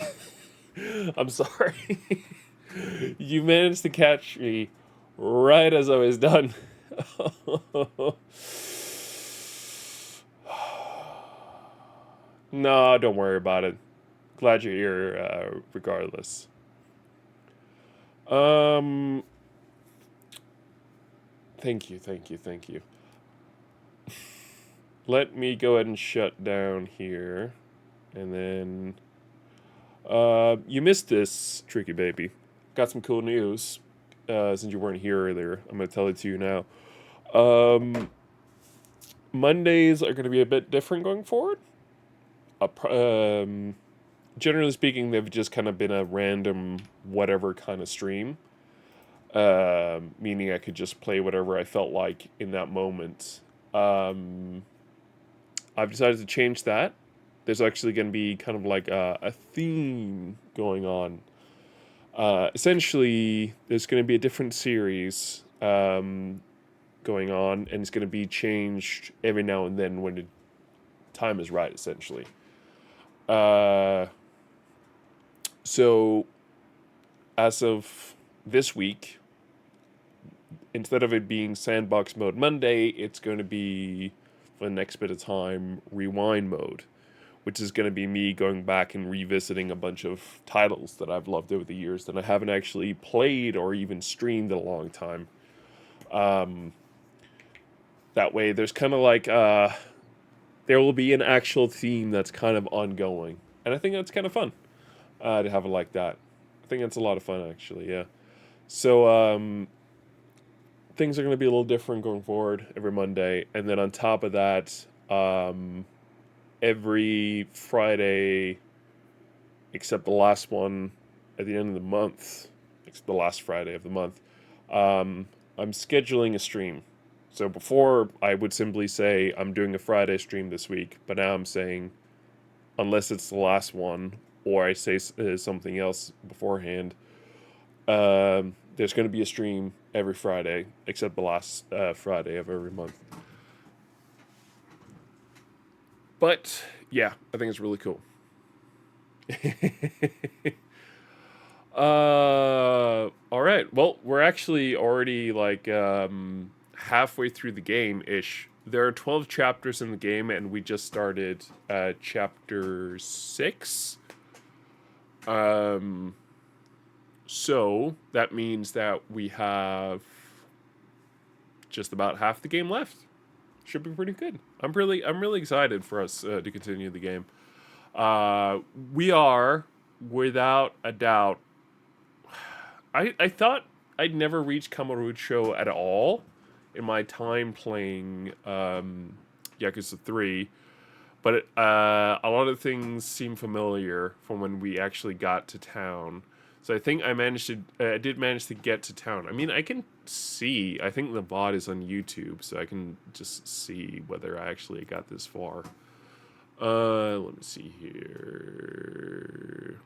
I'm sorry. You managed to catch me right as I was done. No, don't worry about it. Glad you're here, regardless. Um, thank you, thank you, thank you. Let me go ahead and shut down here, and then you missed this, Tricky Baby. Got some cool news. Since you weren't here earlier, I'm gonna tell it to you now. Um, Mondays are gonna be a bit different going forward. Generally speaking, they've just kind of been a random whatever kind of stream. Meaning I could just play whatever I felt like in that moment. Um, I've decided to change that. There's actually going to be kind of like a theme going on. Essentially, there's going to be a different series going on, and it's going to be changed every now and then when the time is right, essentially. Uh, so, as of this week, instead of it being Sandbox Mode Monday, it's going to be, for the next bit of time, Rewind Mode, which is going to be me going back and revisiting a bunch of titles that I've loved over the years that I haven't actually played or even streamed in a long time. That way, there's kind of like, there will be an actual theme that's kind of ongoing. And I think that's kind of fun to have it like that. I think that's a lot of fun, actually, yeah. So, things are going to be a little different going forward every Monday. And then on top of that, every Friday, except the last one at the end of the month, except the last Friday of the month, I'm scheduling a stream. So before, I would simply say I'm doing a Friday stream this week, but now I'm saying, unless it's the last one, or I say something else beforehand, there's going to be a stream every Friday, except the last Friday of every month. But yeah, I think it's really cool. All right. Well, we're actually already like halfway through the game ish. There are 12 chapters in the game, and we just started chapter 6. So that means that we have just about half the game left. Should be pretty good. I'm really excited for us to continue the game. We are, without a doubt. I thought I'd never reach Kamurocho at all in my time playing Yakuza 3, but a lot of things seem familiar from when we actually got to town. So I think I did manage to get to town. I mean, I can see. I think the VOD is on YouTube, so I can just see whether I actually got this far. Let me see here.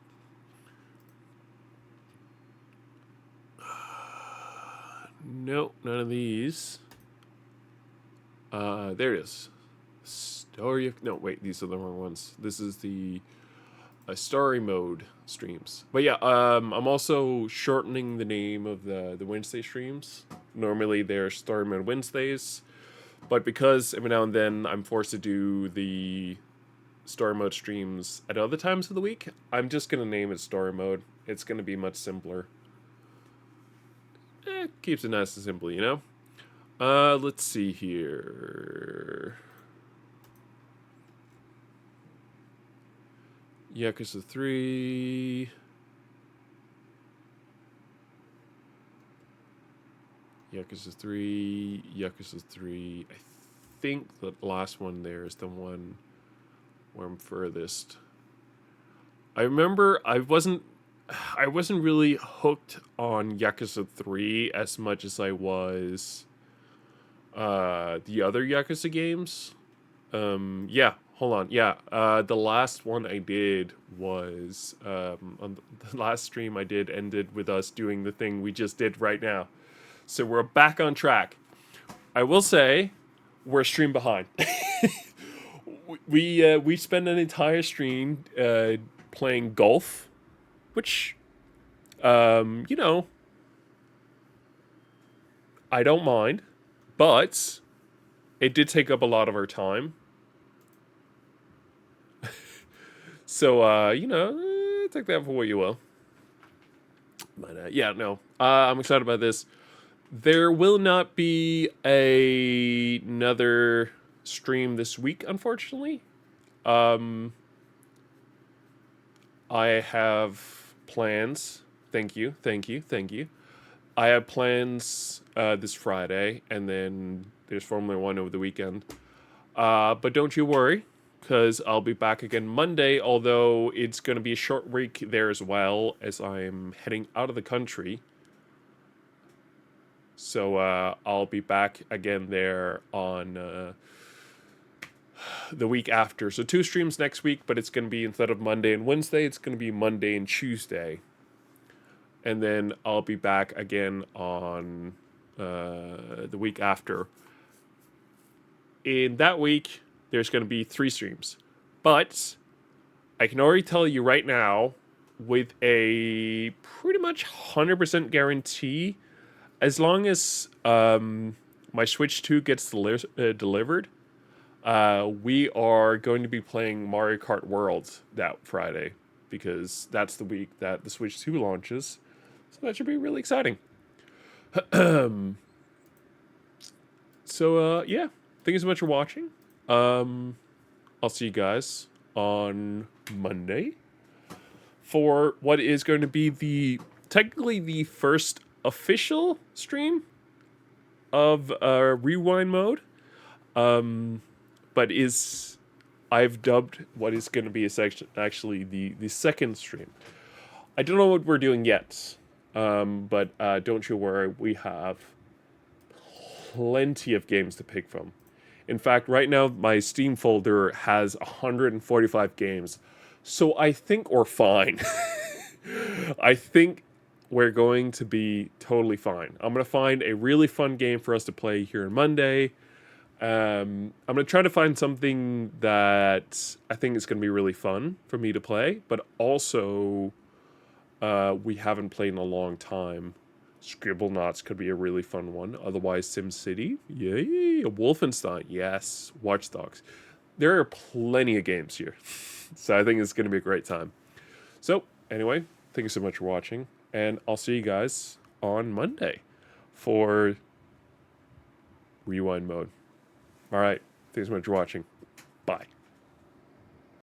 No, none of these. There it is. Story of... No, wait, these are the wrong ones. This is the story mode streams. But yeah, I'm also shortening the name of the Wednesday streams. Normally they're story mode Wednesdays, but because every now and then I'm forced to do the story mode streams at other times of the week, I'm just gonna name it story mode. It's gonna be much simpler. Keeps it nice and simple, you know? Let's see here. Yakuza 3. Yakuza 3. Yakuza 3. I think the last one there is the one where I'm furthest. I remember I wasn't really hooked on Yakuza 3 as much as I was the other Yakuza games. Yeah, hold on. Yeah, the last one I did was on the last stream I did ended with us doing the thing we just did right now. So we're back on track. I will say we're a stream behind. We spent an entire stream playing golf, which you know I don't mind, but it did take up a lot of our time. So take that for what you will. But yeah, no, I'm excited about this. There will not be another stream this week, unfortunately. Um, I have plans. Thank you, thank you, thank you. I have plans this Friday, and then there's Formula One over the weekend. But don't you worry, because I'll be back again Monday, although it's going to be a short week there as well, as I'm heading out of the country. So I'll be back again there on the week after. So 2 streams next week, but it's going to be instead of Monday and Wednesday, it's going to be Monday and Tuesday. And then I'll be back again on the week after. In that week, there's going to be 3 streams. But I can already tell you right now, with a pretty much 100% guarantee, as long as my Switch 2 gets delivered, we are going to be playing Mario Kart World that Friday, because that's the week that the Switch 2 launches. So that should be really exciting. So yeah, thank you so much for watching. I'll see you guys on Monday for what is going to be technically the first official stream of rewind mode. But I've dubbed what is going to be actually the second stream. I don't know what we're doing yet, but don't you worry, we have plenty of games to pick from. In fact, right now my Steam folder has 145 games, so I think we're fine. I think we're going to be totally fine. I'm going to find a really fun game for us to play here on Monday. I'm going to try to find something that I think is going to be really fun for me to play, but also we haven't played in a long time. Scribblenauts could be a really fun one. Otherwise, SimCity, yay! Wolfenstein, yes. Watch Dogs. There are plenty of games here, so I think it's going to be a great time. So, anyway, thank you so much for watching, and I'll see you guys on Monday for Rewind Mode. All right, thanks so much for watching. Bye.